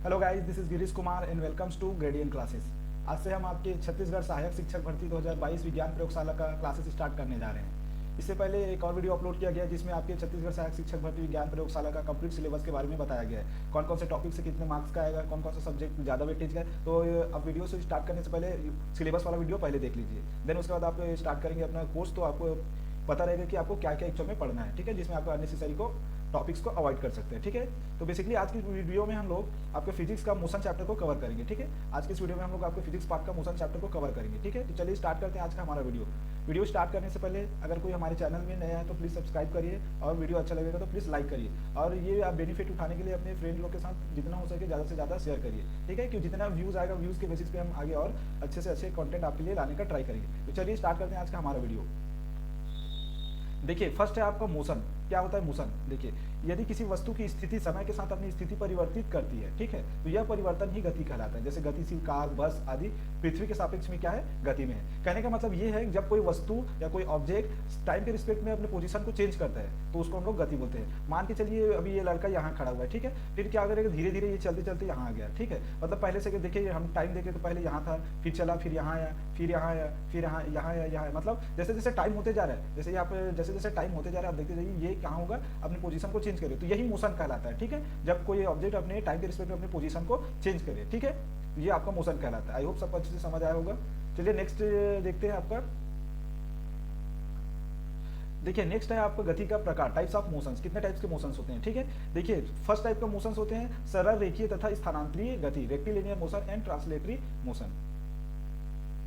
Hello guys, this is Girish Kumar and welcomes to gradient classes. आज से हम आपके छत्तीसगढ़ सहायक शिक्षक भर्ती 2022 विज्ञान प्रयोगशाला का क्लासेस स्टार्ट करने जा रहे हैं। इससे पहले एक और वीडियो अपलोड किया गया जिसमें आपके छत्तीसगढ़ सहायक शिक्षक भर्ती विज्ञान प्रयोगशाला का कंप्लीट सिलेबस के बारे में बताया गया है। कौन कौन से टॉपिक से कितने मार्क्स का आएगा, कौन कौन सा सब्जेक्ट ज़्यादा वेटेज का है। तो अब वीडियो से स्टार्ट करने से पहले सिलेबस वाला वीडियो पहले देख लीजिए। देन उसके बाद आप स्टार्ट करेंगे अपना कोर्स, तो आपको पता रहेगा कि आपको क्या क्या एक्चुअल में पढ़ना है। ठीक है, जिसमें आप अननेसेसरी को टॉपिक्स को अवॉइड कर सकते हैं। ठीक है, तो बेसिकली आज की वीडियो में हम लोग आपके फिजिक्स का मोशन चैप्टर को कवर करेंगे। ठीक है, आज की इस वीडियो में हम लोग आपके फिजिक्स पार्ट का मोशन चैप्टर को कवर करेंगे। ठीक है, तो चलिए स्टार्ट करते हैं आज का हमारा वीडियो स्टार्ट करने से पहले अगर कोई हमारे चैनल में नया है तो प्लीज़ सब्सक्राइब करिए, और वीडियो अच्छा लगेगा तो प्लीज़ लाइक करिए, और ये आप बेनिफिट उठाने के लिए अपने फ्रेंड लोग के साथ जितना हो सके ज़्यादा से ज़्यादा शेयर करिए। ठीक है, क्योंकि जितना व्यूज़ आएगा, व्यूज़ के बेसिस पे हम आगे और अच्छे से अच्छे कंटेंट आपके लिए लाने का ट्राई करेंगे। तो चलिए स्टार्ट करते हैं आज का हमारा वीडियो। देखिए, फर्स्ट है आपका मोशन। क्या होता है मोशन? देखिए, यदि किसी वस्तु की स्थिति समय के साथ अपनी स्थिति परिवर्तित करती है, ठीक है, तो यह परिवर्तन ही गति कहलाता है। जैसे गतिशील कार, बस आदि पृथ्वी के सापेक्ष में क्या है, गति में है। कहने का मतलब ये है जब कोई वस्तु या कोई ऑब्जेक्ट टाइम के रिस्पेक्ट में अपने पोजीशन को चेंज करता है तो उसको हम लोग गति बोलते हैं। मान के चलिए अभी ये लड़का यहाँ खड़ा हुआ है, ठीक है, फिर क्या करेगा, धीरे धीरे ये चलते चलते यहाँ आ गया। ठीक है, मतलब पहले से देखिए, हम टाइम देखे तो पहले यहाँ था, फिर चला, फिर यहाँ आया, फिर यहाँ आया, फिर यहाँ यहाँ आया, यहाँ, मतलब जैसे जैसे टाइम होते जा रहा है, जैसे यहाँ पे जैसे जैसे टाइम होते जा रहा है, आप देखते जाइए ये कहाँ होगा, अपनी पोजीशन को चेंज करे। तो यही मोशन कहलाता है। ठीक है, जब कोई ऑब्जेक्ट अपने टाइम के रिस्पेक्ट में अपने पोजीशन को चेंज करे। ठीक है, ये आपका मोशन कहलाता है। आई होप सबको अच्छे से समझ आया होगा। चलिए नेक्स्ट देखते हैं आपका। देखिए, नेक्स्ट है आपका गति का प्रकार, टाइप्स ऑफ मोशंस। कितने टाइप्स के मोशंस होते हैं? ठीक है, देखिए फर्स्ट टाइप का मोशंस होते हैं सरल, रेखीय तथा स्थानांतरीय गति, rectilinear motion and translatory motion.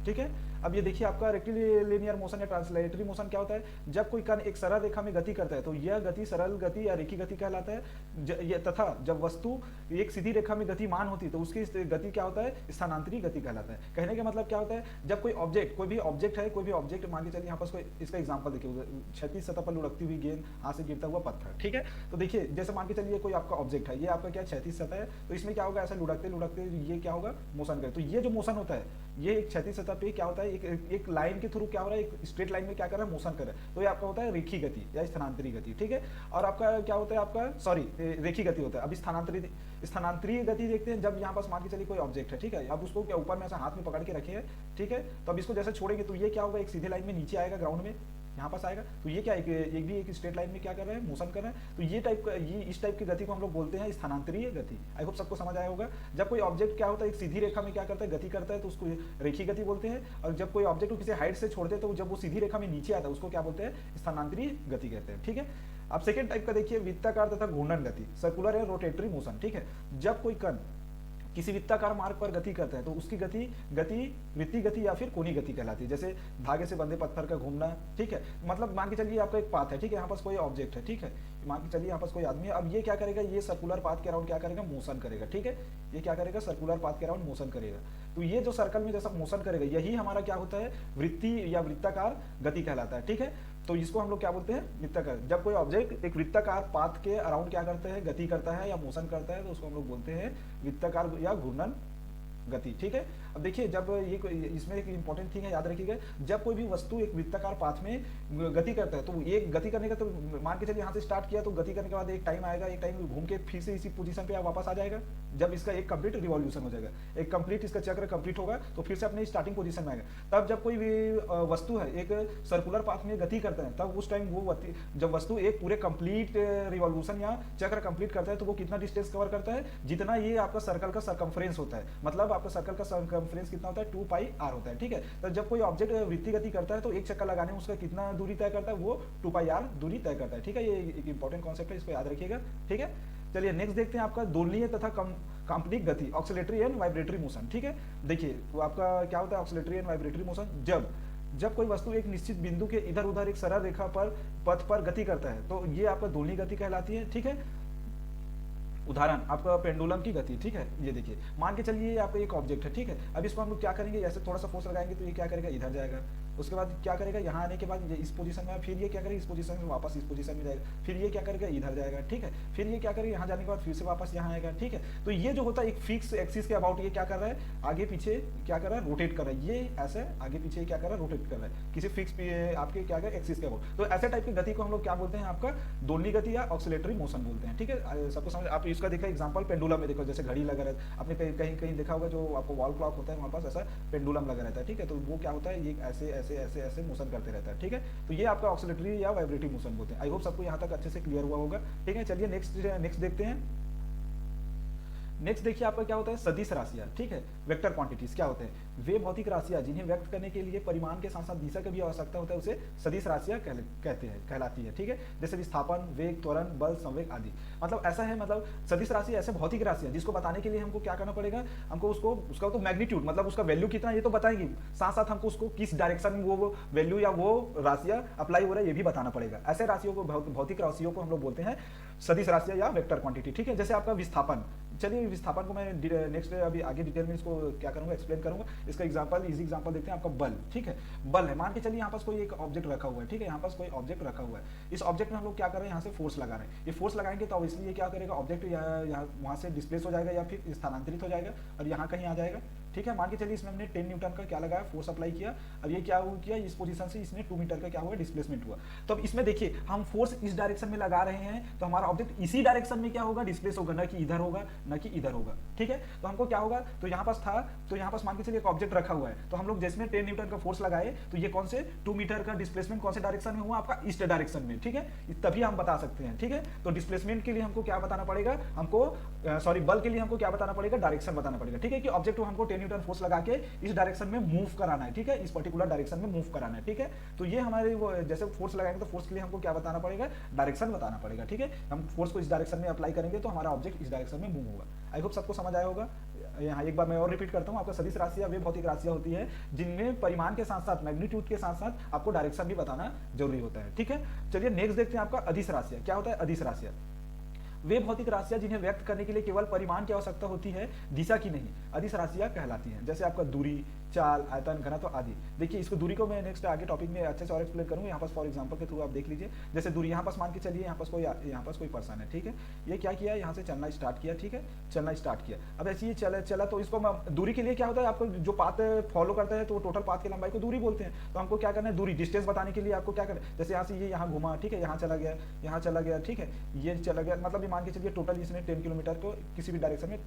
ठीक है, अब ये देखिए आपका रेक्टिलिनियर मोशन या ट्रांसलेटरी मोशन क्या होता है। जब कोई कण एक सरल रेखा में गति करता है तो यह गति सरल गति या रेखी गति कहलाता है। तथा जब वस्तु एक सीधी रेखा में गतिमान होती है तो उसकी गति क्या होता है, स्थानांतरीय गति कहलाता है। कहने का मतलब क्या होता है, जब कोई ऑब्जेक्ट, कोई भी ऑब्जेक्ट है, कोई भी ऑब्जेक्ट मान के चलिए यहाँ पर कोई इसका एग्जाम्पल देखिए, क्षैतिज सतह पर लुढ़कती हुई गेंद, हाथ से गिरता हुआ पत्थर। ठीक है, तो देखिए जैसे मान के चलिए कोई आपका ऑब्जेक्ट है, ये आपका क्या क्षैतिज सतह है, तो इसमें क्या होगा, ऐसा लुढ़कते लुढ़कते ये क्या होगा, मोशन करे। तो ये जो मोशन होता है, ये एक क्षैतिज सतह पे क्या होता है, एक लाइन के थ्रू क्या हो रहा है, एक स्ट्रेट लाइन में क्या कर रहा है, मोशन कर रहा है। तो ये आपका होता है रेखी गति या स्थानांतरीय गति। ठीक है, और आपका क्या होता है, आपका सॉरी रेखी गति होता है। अब स्थानांतरीय गति देखते हैं, जब यहाँ पास मान के चलिए कोई ऑब्जेक्ट है, ठीक है, अब उसको क्या ऊपर में ऐसा हाथ में पकड़ के रखे हैं, ठीक है, तो अब इसको जैसे छोड़ेंगे तो ये क्या होगा, एक सीधे लाइन में नीचे आएगा, ग्राउंड में यहाँ पास आएगा। तो ये क्या एक भी एक स्ट्रेट लाइन में क्या कर रहा है, मोशन कर रहा है। तो ये टाइप का, ये इस टाइप की गति को हम लोग बोलते हैं स्थानांतरीय गति। आई होप सबको समझ आया होगा। जब कोई ऑब्जेक्ट क्या होता है, एक सीधी रेखा में क्या करता है, गति करता है, तो उसको रेखी गति बोलते हैं। और जब कोई ऑब्जेक्ट को किसी हाइट से छोड़ते हैं तो जब वो सीधी रेखा में नीचे आता है उसको क्या बोलते हैं, स्थानांतरीय गति कहते हैं। ठीक है, अब सेकेंड टाइप का देखिए, वृत्ताकार तथा घूर्णन गति, सर्कुलर या रोटेटरी मोशन। ठीक है, जब कोई कण किसी वृत्ताकार मार्ग पर गति करता है तो उसकी गति वृत्तीय गति या फिर कोणीय गति कहलाती है। जैसे धागे से बंधे पत्थर का घूमना। ठीक है, मतलब मान के चलिए आपका एक पाथ है, ठीक है, यहाँ पास कोई ऑब्जेक्ट है, ठीक है, मान के चलिए यहाँ पास कोई आदमी है। अब ये क्या करेगा, ये सर्कुलर पाथ के अराउंड क्या करेगा, मोशन करेगा। ठीक है, ये क्या करेगा, सर्कुलर पाथ के अराउंड मोशन करेगा। तो ये जो सर्कल में जैसा मोशन करेगा, यही हमारा क्या होता है, वृत्तीय या वृत्ताकार गति कहलाता है। ठीक है, तो इसको हम लोग क्या बोलते हैं, वृत्ताकार। जब कोई ऑब्जेक्ट एक वृत्ताकार पाथ के अराउंड क्या करता है, गति करता है या मोशन करता है, तो उसको हम लोग बोलते हैं वृत्ताकार या घूर्णन गति। ठीक है, अब देखिए जब ये इसमें एक इंपॉर्टेंट थिंग है, याद रखिएगा, जब कोई भी वस्तु एक वृत्ताकार पाथ में गति करता है तो एक गति करने का, तो मान के चलिए यहाँ से स्टार्ट किया तो गति करने के बाद एक टाइम आएगा, एक टाइम घूम के फिर से इसी पोजीशन पे वापस आ जाएगा। जब इसका एक कंप्लीट रिवॉल्यूशन हो जाएगा, एक कंप्लीट इसका चक्र कंप्लीट होगा तो फिर से अपने स्टार्टिंग पोजीशन में आएगा। तब जब कोई भी वस्तु है एक सर्कुलर पाथ में गति करता है, तब उस टाइम वो जब वस्तु एक पूरे कंप्लीट रिवॉल्यूशन या चक्र कंप्लीट करता है तो वो कितना डिस्टेंस कवर करता है, जितना ये आपका सर्कल का सर्कमफ्रेंस होता है। मतलब आपका सर्कल का सर्कमफ्रेंस कितना होता है, 2πr होता है। ठीक है, तो जब कोई ऑब्जेक्ट वृत्तीय गति करता है तो एक चक्कर लगाने में उसका कितना दूरी तय करता है, वो 2πr दूरी तय करता है। ठीक है, ये एक इंपॉर्टेंट कॉन्सेप्ट है, इसको याद रखिएगा। ठीक है, चलिए नेक्स्ट देखते हैं आपका दोलनीय तथा काल्पनिक गति, ऑक्सिलेटरी एंड वाइब्रेटरी मोशन। ठीक है, देखिए वो आपका क्या होता है, ऑक्सिलेटरी एंड वाइब्रेटरी मोशन। जब कोई वस्तु एक निश्चित बिंदु के इधर उधर एक सरल रेखा पर पथ पर गति करता है तो ये आपका दोलनीय गति कहलाती है। ठीक है, उदाहरण आपका पेंडुलम की गति। ठीक है, ये देखिए मान के चलिए आपका एक ऑब्जेक्ट है, ठीक है, अब इसको हम लोग क्या करेंगे, ऐसे थोड़ा सा फोर्स लगाएंगे तो ये क्या करेगा, इधर जाएगा, उसके बाद क्या करेगा, यहाँ आने के बाद ये इस पोजीशन में, फिर ये क्या करेगा, इस पोजीशन से वापस इस पोजीशन में जाएगा, फिर ये क्या करेगा, इधर जाएगा, ठीक है, फिर ये क्या करेगा, यहाँ जाने के बाद फिर से वापस यहाँ आएगा, ठीक है। तो ये जो होता है एक फिक्स एक्सिस के अबाउट ये क्या कर रहा है, आगे पीछे क्या कर रहा है, रोटेट कर रहा है, ये ऐसे आगे पीछे क्या कर रहा है, रोटेट कर रहा है किसी फिक्स आपके क्या कर एक्सिस के अबाउट। तो ऐसे टाइप की गति को हम लोग क्या बोलते हैं, आपका दोलनी गति या ऑक्सिलेटरी मोशन बोलते हैं, ठीक है। सबको समझ, आप इसका देखा एग्जांपल पेंडुलम में देखो, जैसे घड़ी लगा रहता है, आपने कहीं कहीं देखा होगा, जो आपको वॉल क्लॉक होता है वहाँ पास ऐसा पेंडुलम लगा रहता है, ठीक है। तो वो क्या होता है, ये ऐसे ऐसे ऐसे ऐसे मोशन करते रहता है, ठीक है। तो ये आपका ऑक्सिलेटरी या वाइब्रेटिव मोशन बोलते हैं। आई होप सबको यहाँ तक अच्छे से क्लियर हुआ होगा, ठीक है। चलिए नेक्स्ट देखते हैं। नेक्स्ट देखिए आपका क्या होता है, सदिश राशियां, ठीक है। वेक्टर क्वांटिटीज क्या होते हैं, वे भौतिक राशियां जिन्हें व्यक्त करने के लिए परिमाण के साथ साथ दिशा की भी आवश्यकता होता है, उसे सदिश राशियां कहलाती है, ठीक है। जैसे विस्थापन, वेग, त्वरण, बल, संवेग आदि। मतलब ऐसा है, मतलब सदिश राशि ऐसे भौतिक राशियां जिसको बताने के लिए हमको क्या करना पड़ेगा, हमको उसका तो मैग्नीट्यूड, मतलब उसका वैल्यू कितना ये तो बताएंगे, साथ साथ हमको उसको किस डायरेक्शन में वो वैल्यू या वो राशियां अप्लाई हो रहा है ये भी बताना पड़ेगा। ऐसे राशियों को, भौतिक राशियों को हम लोग बोलते हैं सदिश राशियां या वेक्टर क्वांटिटी, ठीक है। जैसे आपका विस्थापन, चलिए विस्थापन को मैं नेक्स्ट अभी आगे डिटेल में इसको क्या करूंगा, एक्सप्लेन करूंगा। इसका एग्जांपल, इजी एग्जांपल देखते हैं। आपका बल, ठीक है, बल है, मान के चलिए यहाँ पास कोई एक ऑब्जेक्ट रखा हुआ है, ठीक है, यहाँ पास कोई ऑब्जेक्ट रखा हुआ है। इस ऑब्जेक्ट में हम लोग क्या कर रहे हैं, यहाँ से फोर्स लगा रहे हैं। ये फोर्स लगाएंगे तो इसलिए क्या करेगा, ऑब्जेक्ट वहां से डिस्प्लेस हो जाएगा या फिर स्थानांतरित हो जाएगा और यहाँ कहीं आ जाएगा, ठीक है। मान के चलिए इसमें हमने 10 न्यूटन का क्या लगाया, फोर्स अप्लाई किया। अब ये क्या किया, इस पोजीशन से इसमें 2 मीटर का क्या हुआ, डिस्प्लेसमेंट हुआ। तो अब इसमें देखिए हम फोर्स इस डायरेक्शन में लगा रहे हैं, तो हमारा ऑब्जेक्ट इसी डायरेक्शन में क्या होगा, डिस्प्लेस होगा, न कि इधर होगा न कि इधर होगा, ठीक है। तो हमको क्या होगा, तो यहाँ पास था, तो यहाँ पास मान के चलिए एक ऑब्जेक्ट रखा हुआ है, तो हम लोग जिसमें 10 न्यूटन का फोर्स लगाए, तो ये कौन से 2 मीटर का डिस्प्लेसमेंट कौन से डायरेक्शन में हुआ, आपका ईस्ट डायरेक्शन में, ठीक है। तभी हम बता सकते हैं, ठीक है। तो डिस्प्लेसमेंट के लिए हमको क्या बताना पड़ेगा, हमको सॉरी बल के लिए हमको क्या बताना पड़ेगा, डायरेक्शन बताना पड़ेगा, ठीक है। कि ऑब्जेक्ट को हमको 10 न्यूटन फोर्स लगा के इस डायरेक्शन में मूव कराना है, ठीक है, इस पर्टिकुलर डायरेक्शन में मूव कराना है, ठीक है। तो ये हमारे वो जैसे फोर्स लगाएंगे तो फोर्स के लिए हमको क्या बताना पड़ेगा, डायरेक्शन बताना पड़ेगा, ठीक है। हम फोर्स को इस डायरेक्शन में अप्लाई करेंगे तो हमारा ऑब्जेक्ट इस डायरेक्शन में मूव होगा। आई होप सबको समझ आया होगा। यहाँ एक बार मैं और रिपीट करता हूँ, आपका सदिश राशियां वे भौतिक राशियां होती है जिनमें परिमाण के साथ साथ मैग्नीट्यूड के साथ साथ आपको डायरेक्शन भी बताना जरूरी होता है, ठीक है। चलिए नेक्स्ट देखते हैं आपका अदिश राशियां। क्या होता है अदिश राशियां, वे भौतिक राशियां जिन्हें व्यक्त करने के लिए केवल परिमाण की आवश्यकता होती है, दिशा की नहीं, अदिश राशियां कहलाती हैं। जैसे आपका दूरी, चाल, आयतन, घनत्व आदि। देखिए इसको दूरी को मैं नेक्स्ट आगे टॉपिक में अच्छे से और एक्सप्लेन करूंगा। यहाँ पास फॉर एग्जांपल के थ्रू आप देख लीजिए। जैसे दूरी, यहाँ पास मान के चलिए यहाँ पास कोई पर्सन है, ठीक है। ये क्या किया, यहाँ से चलना स्टार्ट किया, ठीक है, चलना स्टार्ट किया। अब ऐसे ही चला तो इसको दूरी के लिए क्या होता है, आपको जो पाथ फॉलो करता है तो टोटल पाथ की लंबाई को दूरी बोलते हैं। तो हमको क्या करना है, दूरी डिस्टेंस बताने के लिए आपको क्या करना है, जैसे यहाँ से ये यहाँ घुमा, ठीक है, यहाँ चला गया, ठीक है, ये चला गया, मतलब ये मान के चलिए टोटल इसने 10 किलोमीटर को किसी भी डायरेक्शन में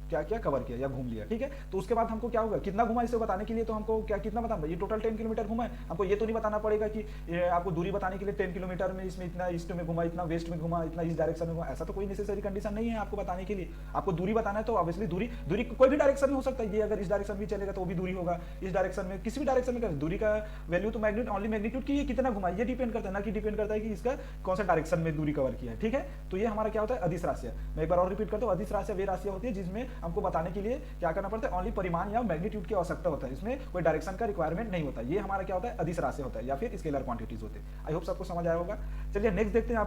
क्या क्या कवर किया या घूम लिया, ठीक है। तो उसके बाद हमको क्या होगा, कितना घुमा इसे बताने के लिए, तो हमको क्या कितना बताना, ये टोटल 10 किलोमीटर घुमा है। हमको ये तो नहीं बताना पड़ेगा कि आपको दूरी बताने के लिए 10 किलोमीटर में इसमें इतना ईस्ट में घुमा, इतना वेस्ट में घुमा, इतना इस डायरेक्शन में घुमा, ऐसा तो कोई नेसेसरी कंडीशन नहीं है आपको बताने के लिए। आपको दूरी बताना है तो ऑब्वियसली दूरी कोई भी डायरेक्शन में हो सकता है। ये अगर इस डायरेक्शन में चलेगा तो वो भी दूरी होगा, इस डायरेक्शन में किसी भी डायरेक्शन में दूरी का वैल्यू तो ओनली मैग्नीट्यूड की, ये कितना घुमा ये डिपेंड करता है, ना कि डिपेंड करता है कि इसका कौन सा डायरेक्शन में दूरी कवर किया है, ठीक है। तो ये हमारा क्या होता है अदिश राशियां। मैं एक बार और रिपीट करता हूँ, अदिश राशियां वे राशियां होती है जिसमें हमको बताने के लिए क्या करना पड़ता है, ओनली परिमाण या मैग्नीट्यूड की आवश्यकता होता है, इसमें कोई डायरेक्शन का रिक्वायरमेंट नहीं होता। ये हमारा क्या होता है अदिश राशि होता है या फिर स्केलर क्वांटिटीज होते हैं। आई होप सबको समझ आया होगा। चलिए नेक्स्ट देखते हैं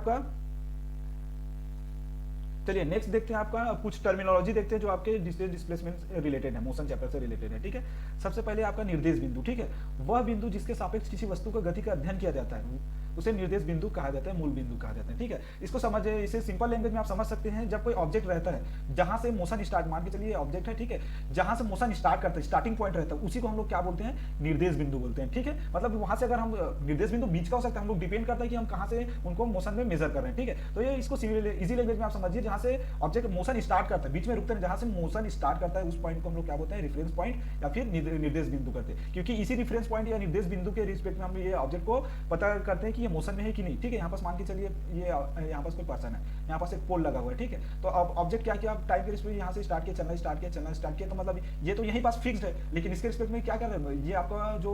आपका कुछ टर्मिनोलॉजी देखते हैं जो आपके डिस्प्लेसमेंट रिलेटेड है, मोशन चैप्टर से रिलेटेड है, ठीक है। सबसे पहले आपका निर्देश बिंदु, ठीक है, वह बिंदु जिसके सापेक्ष किसी वस्तु का गति का अध्ययन किया जाता है उसे निर्देश बिंदु कहा जाता है, मूल बिंदु कहा जाता है, ठीक है। इसको समझिए, इसे सिंपल लैंग्वेज में आप समझ सकते हैं। जब कोई ऑब्जेक्ट रहता है जहां से मोशन स्टार्ट, मान के चलिए ऑब्जेक्ट है, ठीक है, जहां से मोशन स्टार्ट करता है, स्टार्टिंग पॉइंट रहता है, उसी को हम लोग क्या बोलते हैं, निर्देश बिंदु बोलते हैं, ठीक है। मतलब वहां से अगर हम निर्देश बिंदु बीच का हो सकता है, हम लोग डिपेंड करता है कि हम कहां से उनको मोशन में मेजर कर रहे हैं, ठीक है। तो ये इसको इजी लैंग्वेज में आप समझिए, जहां से ऑब्जेक्ट मोशन स्टार्ट करता है, बीच में रुकते हैं, जहां से मोशन स्टार्ट करता है उस पॉइंट को हम लोग क्या बोलते हैं, रेफरेंस पॉइंट या फिर निर्देश बिंदु करते हैं। क्योंकि इसी रेफरेंस पॉइंट या निर्देश बिंदु के रिस्पेक्ट में हम ये ऑब्जेक्ट को पता करते हैं कि ये मोशन में है कि नहीं, ठीक है। यहाँ पास मान के चलिए ये यहाँ पास कोई पर्सन है, यहाँ पास एक पोल लगा हुआ है, ठीक है। तो अब ऑब्जेक्ट क्या किया, टाइम के रिस्पेक्ट यहाँ से स्टार्ट किया, चलना स्टार्ट किया, तो मतलब ये तो यहीं पास फिक्स्ड है, लेकिन इसके रिस्पेक्ट में क्या कर रहे हैं, ये आपका जो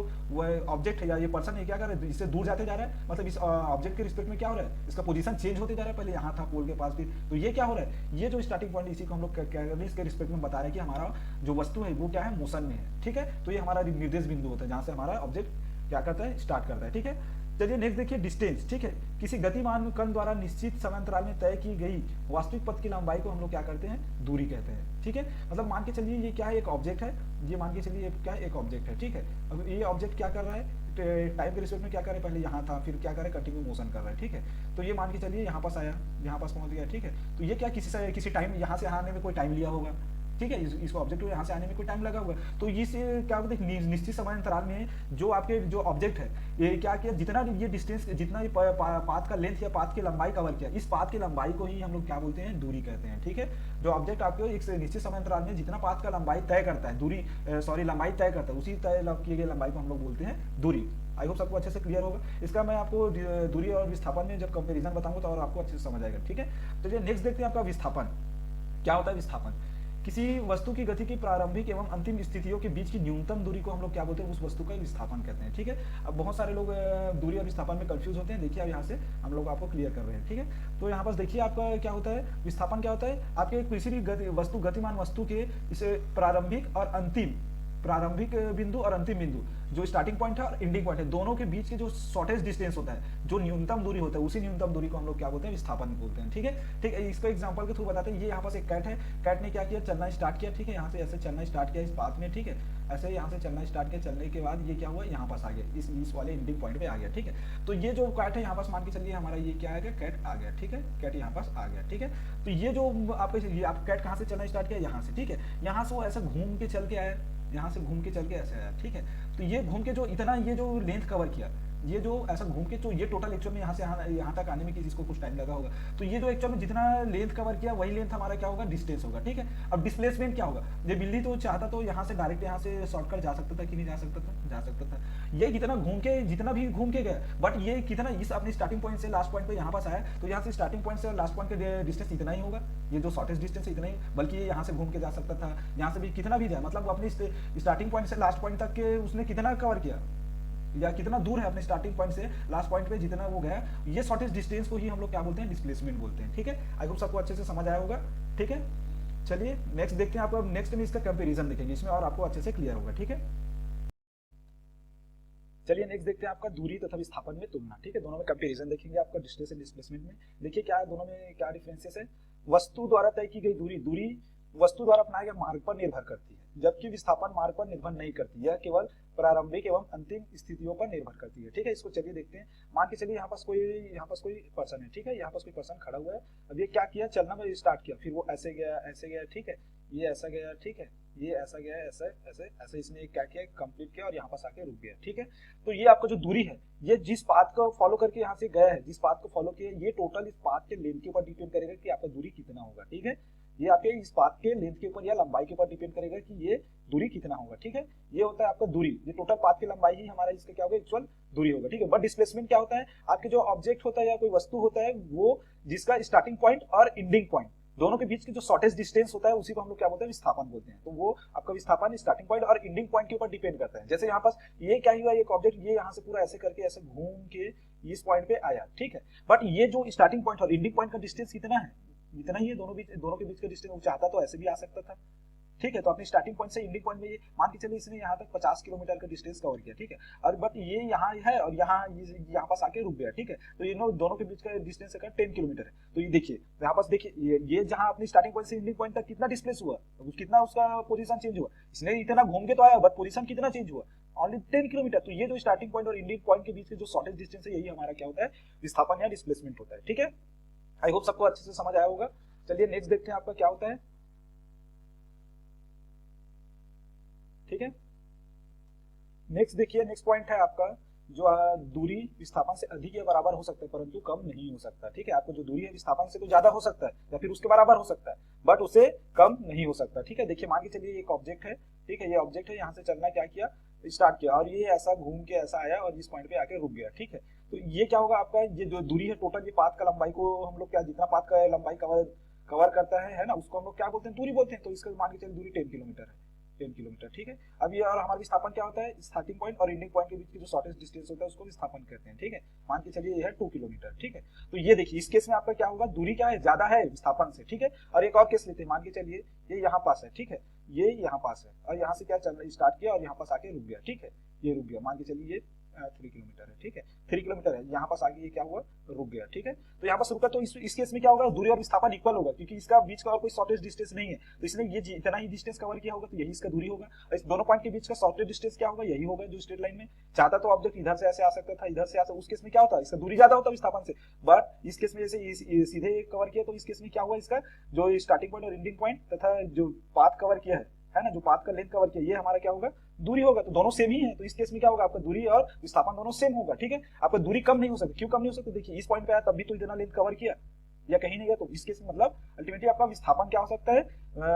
ऑब्जेक्ट है या ये पर्सन है क्या कर रहे हैं, इससे दूर जाते जा रहा है, मतलब इस ऑब्जेक्ट के रिस्पेक्ट में क्या हो रहा है, इसका पोजीशन चेंज होते जा रहा है। पहले यहाँ था पोल के पास, फिर तो ये क्या हो रहा है, ये जो स्टार्टिंग पॉइंट इसी को हम लोग इसके रिस्पेक्ट में बता रहे हैं कि हमारा जो वस्तु है वो क्या है, मोशन में है, ठीक है। तो ये हमारा निर्देश बिंदु होता है जहां से हमारा ऑब्जेक्ट क्या करता है, स्टार्ट करता है, ठीक है। चलिए नेक्स्ट देखिए डिस्टेंस, ठीक है, किसी गतिमान कण द्वारा निश्चित समांतराल में तय की गई वास्तविक पथ की लंबाई को हम लोग क्या करते हैं, दूरी कहते हैं, ठीक है। मतलब मान के चलिए ये क्या है, एक ऑब्जेक्ट है, ये मान के चलिए क्या है, एक ऑब्जेक्ट है, ठीक है। अब ये ऑब्जेक्ट क्या कर रहा है, टाइम के रिस्पेक्ट में क्या करे, पहले यहाँ था, फिर क्या करे, कंटिन्यू मोशन कर रहा है, ठीक है। तो ये मान के चलिए यहाँ पास आया, यहाँ पास पहुंच गया, ठीक है। तो ये क्या किसी टाइम यहाँ से आने में कोई टाइम लिया होगा, ठीक है। इसको ऑब्जेक्ट यहाँ से आने में कोई टाइम लगा हुआ, तो इस क्या बोलते हैं निश्चित समय अंतराल में जो आपके जो ऑब्जेक्ट है ये क्या किया, जितना ये डिस्टेंस, जितना ये पाथ का लेंथ या पाथ की लंबाई कवर किया, इस पाथ की लंबाई को ही हम लोग क्या बोलते हैं, दूरी कहते हैं, ठीक है। जो ऑब्जेक्ट आपके एक निश्चित समय अंतराल में जितना पाथ का लंबाई तय करता है, दूरी लंबाई तय करता है, उसी तय किए गए लंबाई को हम लोग बोलते हैं दूरी। आई होप सबको अच्छे से क्लियर होगा। इसका मैं आपको दूरी और विस्थापन में जब कंपैरिजन बताऊंगा तो और आपको अच्छे से समझ आएगा, ठीक है। तो ये नेक्स्ट देखते हैं आपका विस्थापन। क्या होता है विस्थापन? किसी वस्तु की गति की प्रारंभिक एवं अंतिम स्थितियों के बीच की न्यूनतम दूरी को हम लोग क्या बोलते हैं, उस वस्तु का विस्थापन कहते हैं, ठीक है। अब बहुत सारे लोग दूरी और विस्थापन में कंफ्यूज होते हैं, देखिए अब यहाँ से हम लोग आपको क्लियर कर रहे हैं, ठीक है। तो यहाँ पर देखिए आपका क्या होता है, विस्थापन क्या होता है, आपके किसी भी वस्तु गतिमान वस्तु के इसे प्रारंभिक और अंतिम, प्रारंभिक बिंदु और अंतिम बिंदु, जो स्टार्टिंग पॉइंट है और एंडिंग पॉइंट है, दोनों के बीच के जो शॉर्टेस्ट डिस्टेंस होता है, जो न्यूनतम दूरी होता है, उसी न्यूनतम दूरी को हम लोग क्या बोलते हैं, विस्थापन बोलते हैं, ठीक है। ठीक है, इसको एग्जांपल के थ्रू बताते हैं। ये यहाँ पास एक कैट है, कैट ने क्या किया, चलना स्टार्ट किया, ठीक है। यहाँ से ऐसे चलना स्टार्ट किया इस पाथ में, ठीक है। ऐसे यहाँ से चलना स्टार्ट किया, चलने के बाद ये क्या हुआ, यहाँ पास आ गया, इस वाले एंडिंग पॉइंट पे आ गया, ठीक है। तो ये जो कैट है यहाँ पास मान के चलिए हमारा ये क्या आ गया, कैट आ गया, ठीक है। कैट यहाँ पास आ गया, ठीक है। तो ये जो आपके आप कैट कहाँ से चलना स्टार्ट किया, यहाँ से, ठीक है। यहाँ से वो ऐसे घूम के चल के आया, यहाँ से घूम के चल के ऐसे आया, ठीक है। तो ये घूम के जो इतना ये जो लेंथ कवर किया, ये जो ऐसा घूम के, तो ये टोटल एक्चुअल में यहाँ से यहाँ तक आने में किसी को कुछ टाइम लगा होगा, तो ये जो एक्चुअल में जितना लेंथ कवर किया वही लेंथ हमारा क्या होगा, डिस्टेंस होगा, ठीक है। अब डिस्प्लेसमेंट क्या होगा, ये बिल्ली तो चाहता तो यहाँ से डायरेक्ट यहाँ से शॉर्टकट जा सकता था कि नहीं जा सकता था, जा सकता था। ये जितना घूम के, जितना भी घूम के गया, बट ये कितना इस अपने स्टार्टिंग पॉइंट से लास्ट पॉइंट पे यहाँ पास आया, तो यहाँ से स्टार्टिंग पॉइंट से लास्ट पॉइंट का डिस्टेंस इतना ही होगा, ये जो शॉर्टेस्ट डिस्टेंस है इतना ही, बल्कि ये यहाँ से घूम के जा सकता था, यहाँ से भी कितना भी जाए, मतलब अपने स्टार्टिंग पॉइंट से लास्ट पॉइंट तक के उसने कितना कवर किया, या कितना दूर है अपने स्टार्टिंग पॉइंट से लास्ट पॉइंट पे जितना वो गया, ये शॉर्टेस्ट डिस्टेंस को ही हम लोग क्या बोलते हैं, डिस्प्लेसमेंट बोलते हैं, ठीक है। आई होप सबको अच्छे से समझ आया होगा, ठीक है। चलिए नेक्स्ट देखते हैं, आपको नेक्स्ट में इसका कंपैरिजन देखेंगे, इसमें और आपको अच्छे से क्लियर होगा, ठीक है। चलिए नेक्स्ट देखते हैं आपका दूरी तथा विस्थापन में तुलना, ठीक है। दोनों में कंपैरिजन देखेंगे आपका डिस्टेंस एंड डिस्प्लेसमेंट में। देखिए क्या है, दोनों में क्या डिफरेंसेस है। वस्तु द्वारा तय की गई दूरी, दूरी वस्तु द्वारा अपनाए गए मार्ग पर निर्भर करती है, जबकि विस्थापन मार्ग पर निर्भर नहीं करती, यह केवल प्रारंभिक एवं अंतिम स्थितियों पर निर्भर करती है, ठीक है। इसको चलिए देखते हैं। मान के चलिए यहाँ पास कोई पर्सन है, ठीक है। यहाँ पास कोई पर्सन खड़ा हुआ है, अब ये क्या किया, चलना में स्टार्ट किया, फिर वो ऐसे गया, ठीक है। ये ऐसा गया, ठीक है। ये ऐसा गया, ऐसे ऐसे ऐसे, इसने क्या किया, कंप्लीट किया और यहाँ पास आके रुक गया, ठीक है। तो ये आपका जो दूरी है, ये जिस पाथ को फॉलो करके यहाँ से गया है, जिस पाथ को फॉलो किया, ये टोटल इस पाथ के लेंथ के ऊपर डिपेंड करेगा कि आपका दूरी कितना होगा, ठीक है। ये आपके इस पाथ के लेंथ के ऊपर या लंबाई के ऊपर डिपेंड करेगा कि ये दूरी कितना होगा, ठीक है। ये होता है आपका दूरी, ये टोटल पाथ की लंबाई ही हमारा इसका क्या होगा, एक्चुअल दूरी होगा, ठीक है। बट डिस्प्लेसमेंट क्या होता है, आपके जो ऑब्जेक्ट होता है या कोई वस्तु होता है, वो जिसका स्टार्टिंग पॉइंट और एंडिंग पॉइंट दोनों के बीच की जो शॉर्टेस्ट डिस्टेंस होता है, उसी को हम लोग क्या बोलते हैं, विस्थापन बोलते हैं। तो वो आपका विस्थापन स्टार्टिंग पॉइंट और एंडिंग पॉइंट के ऊपर डिपेंड करता है। जैसे यहाँ पास ये क्या हुआ, एक ऑब्जेक्ट ये यहाँ से पूरा ऐसे करके ऐसे घूम के इस पॉइंट पे आया, ठीक है। बट ये जो स्टार्टिंग पॉइंट और एंडिंग पॉइंट का डिस्टेंस कितना है, इतना ही है, दोनों के बीच का डिस्टेंस। वो चाहता तो ऐसे भी आ सकता था, ठीक है। तो अपनी स्टार्टिंग पॉइंट से एंडिंग पॉइंट में ये मान के चलिए इसने यहाँ तक 50 किलोमीटर का डिस्टेंस कवर किया, ठीक है। और बट ये यहाँ है और यहाँ पास आके रुक गया, ठीक है। तो ये दोनों के बीच का डिस्टेंस है 10 किलोमीटर है। तो ये देखिए यहाँ पास देखिए, ये जहाँ अपनी स्टार्टिंग पॉइंट से एंडिंग पॉइंट तक कितना डिस्प्लेस हुआ, कितना उसका पोजीशन चेंज हुआ, इसने इतना घूम के तो आया, बट पोजीशन कितना चेंज हुआ, ओनली 10 किलोमीटर। तो ये जो स्टार्टिंग पॉइंट और एंडिंग पॉइंट के बीच के जो शॉर्टेस्ट डिस्टेंस है, यही हमारा क्या होता है, विस्थापन या डिस्प्लेसमेंट होता है, ठीक है। आई होप सबको अच्छे से समझ आया होगा। चलिए नेक्स्ट देखते हैं आपका क्या होता है, ठीक है। नेक्स्ट देखिए, नेक्स्ट पॉइंट है आपका जो दूरी विस्थापन से अधिक या बराबर हो सकता है, परंतु कम नहीं हो सकता, ठीक है। आपको जो दूरी है विस्थापन से तो ज्यादा हो सकता है या फिर उसके बराबर हो सकता है, बट उसे कम नहीं हो सकता, ठीक है। देखिए मान के चलिए एक ऑब्जेक्ट है, ठीक है। ये ऑब्जेक्ट है, यहाँ से चलना क्या किया, स्टार्ट किया, और ये ऐसा घूम के ऐसा आया और इस पॉइंट पे आके रुक गया, ठीक है। तो ये क्या होगा आपका, ये जो दूरी है टोटल, ये पाथ का लंबाई को हम लोग क्या, जितना पाथ का लंबाई कवर करता है ना, उसको हम लोग क्या बोलते हैं, दूरी बोलते हैं। तो इसका मान के चलिए दूरी 10 किलोमीटर है, 10 किलोमीटर, ठीक है। अब ये और हमारा विस्थापन क्या होता है, स्टार्टिंग पॉइंट और एंडिंग पॉइंट के बीच की जो शॉर्टेस्ट डिस्टेंस होता है उसको विस्थापन कहते हैं, ठीक है। मान के चलिए ये है 2 किलोमीटर, ठीक है। तो ये देखिए इस केस में आपका क्या होगा, दूरी क्या है, ज्यादा है विस्थापन से, ठीक है। और एक और केस लेते हैं, मान के चलिए ये यहाँ पास है, ठीक है। ये यहाँ पास है और यहाँ से क्या चलना स्टार्ट किया और यहाँ पास आके रुक गया, ठीक है। ये रुक गया, मान के चलिए ये 3 किलोमीटर है, ठीक है, 3 किलोमीटर है, यहाँ पास आगे ये क्या हुआ, रुक गया, ठीक है। तो यहाँ पास रुका, तो इस केस में क्या होगा, दूरी और विस्थापन इक्वल होगा, क्योंकि इसका बीच का और कोई शॉर्टेज डिस्टेंस नहीं है, तो इसने ये इतना ही डिस्टेंस कवर किया होगा, तो यही इसका दूरी होगा। इस दोनों पॉइंट के बीच का शॉर्टेज डिस्टेंस क्या होगा, यही होगा जो स्ट्रेट लाइन में। चाहता तो ऑब्जेक्ट इधर से ऐसे आ सकता था, इधर से आ सकता, उस केस में क्या होता है, इसका दूरी ज्यादा होता है विस्थापन से, बट इस केस में जैसे सीधे कवर किया, तो इस केस में क्या हुआ, इसका जो स्टार्टिंग पॉइंट और एंडिंग पॉइंट तथा जो पाथ कवर किया है ना, जो पाथ का लेंथ कवर किया, ये हमारा क्या होगा, दूरी होगा, तो दोनों सेम ही है, तो इस केस में क्या होगा, आपका दूरी और विस्थापन दोनों सेम होगा, ठीक है। आपका दूरी कम नहीं हो सकती, क्यों कम नहीं हो सकती, देखिए इस पॉइंट पे आया तब भी तो इतना लेंथ कवर किया, या कहीं नहीं गया, तो इस केस में मतलब अल्टीमेटली आपका विस्थापन क्या हो सकता है,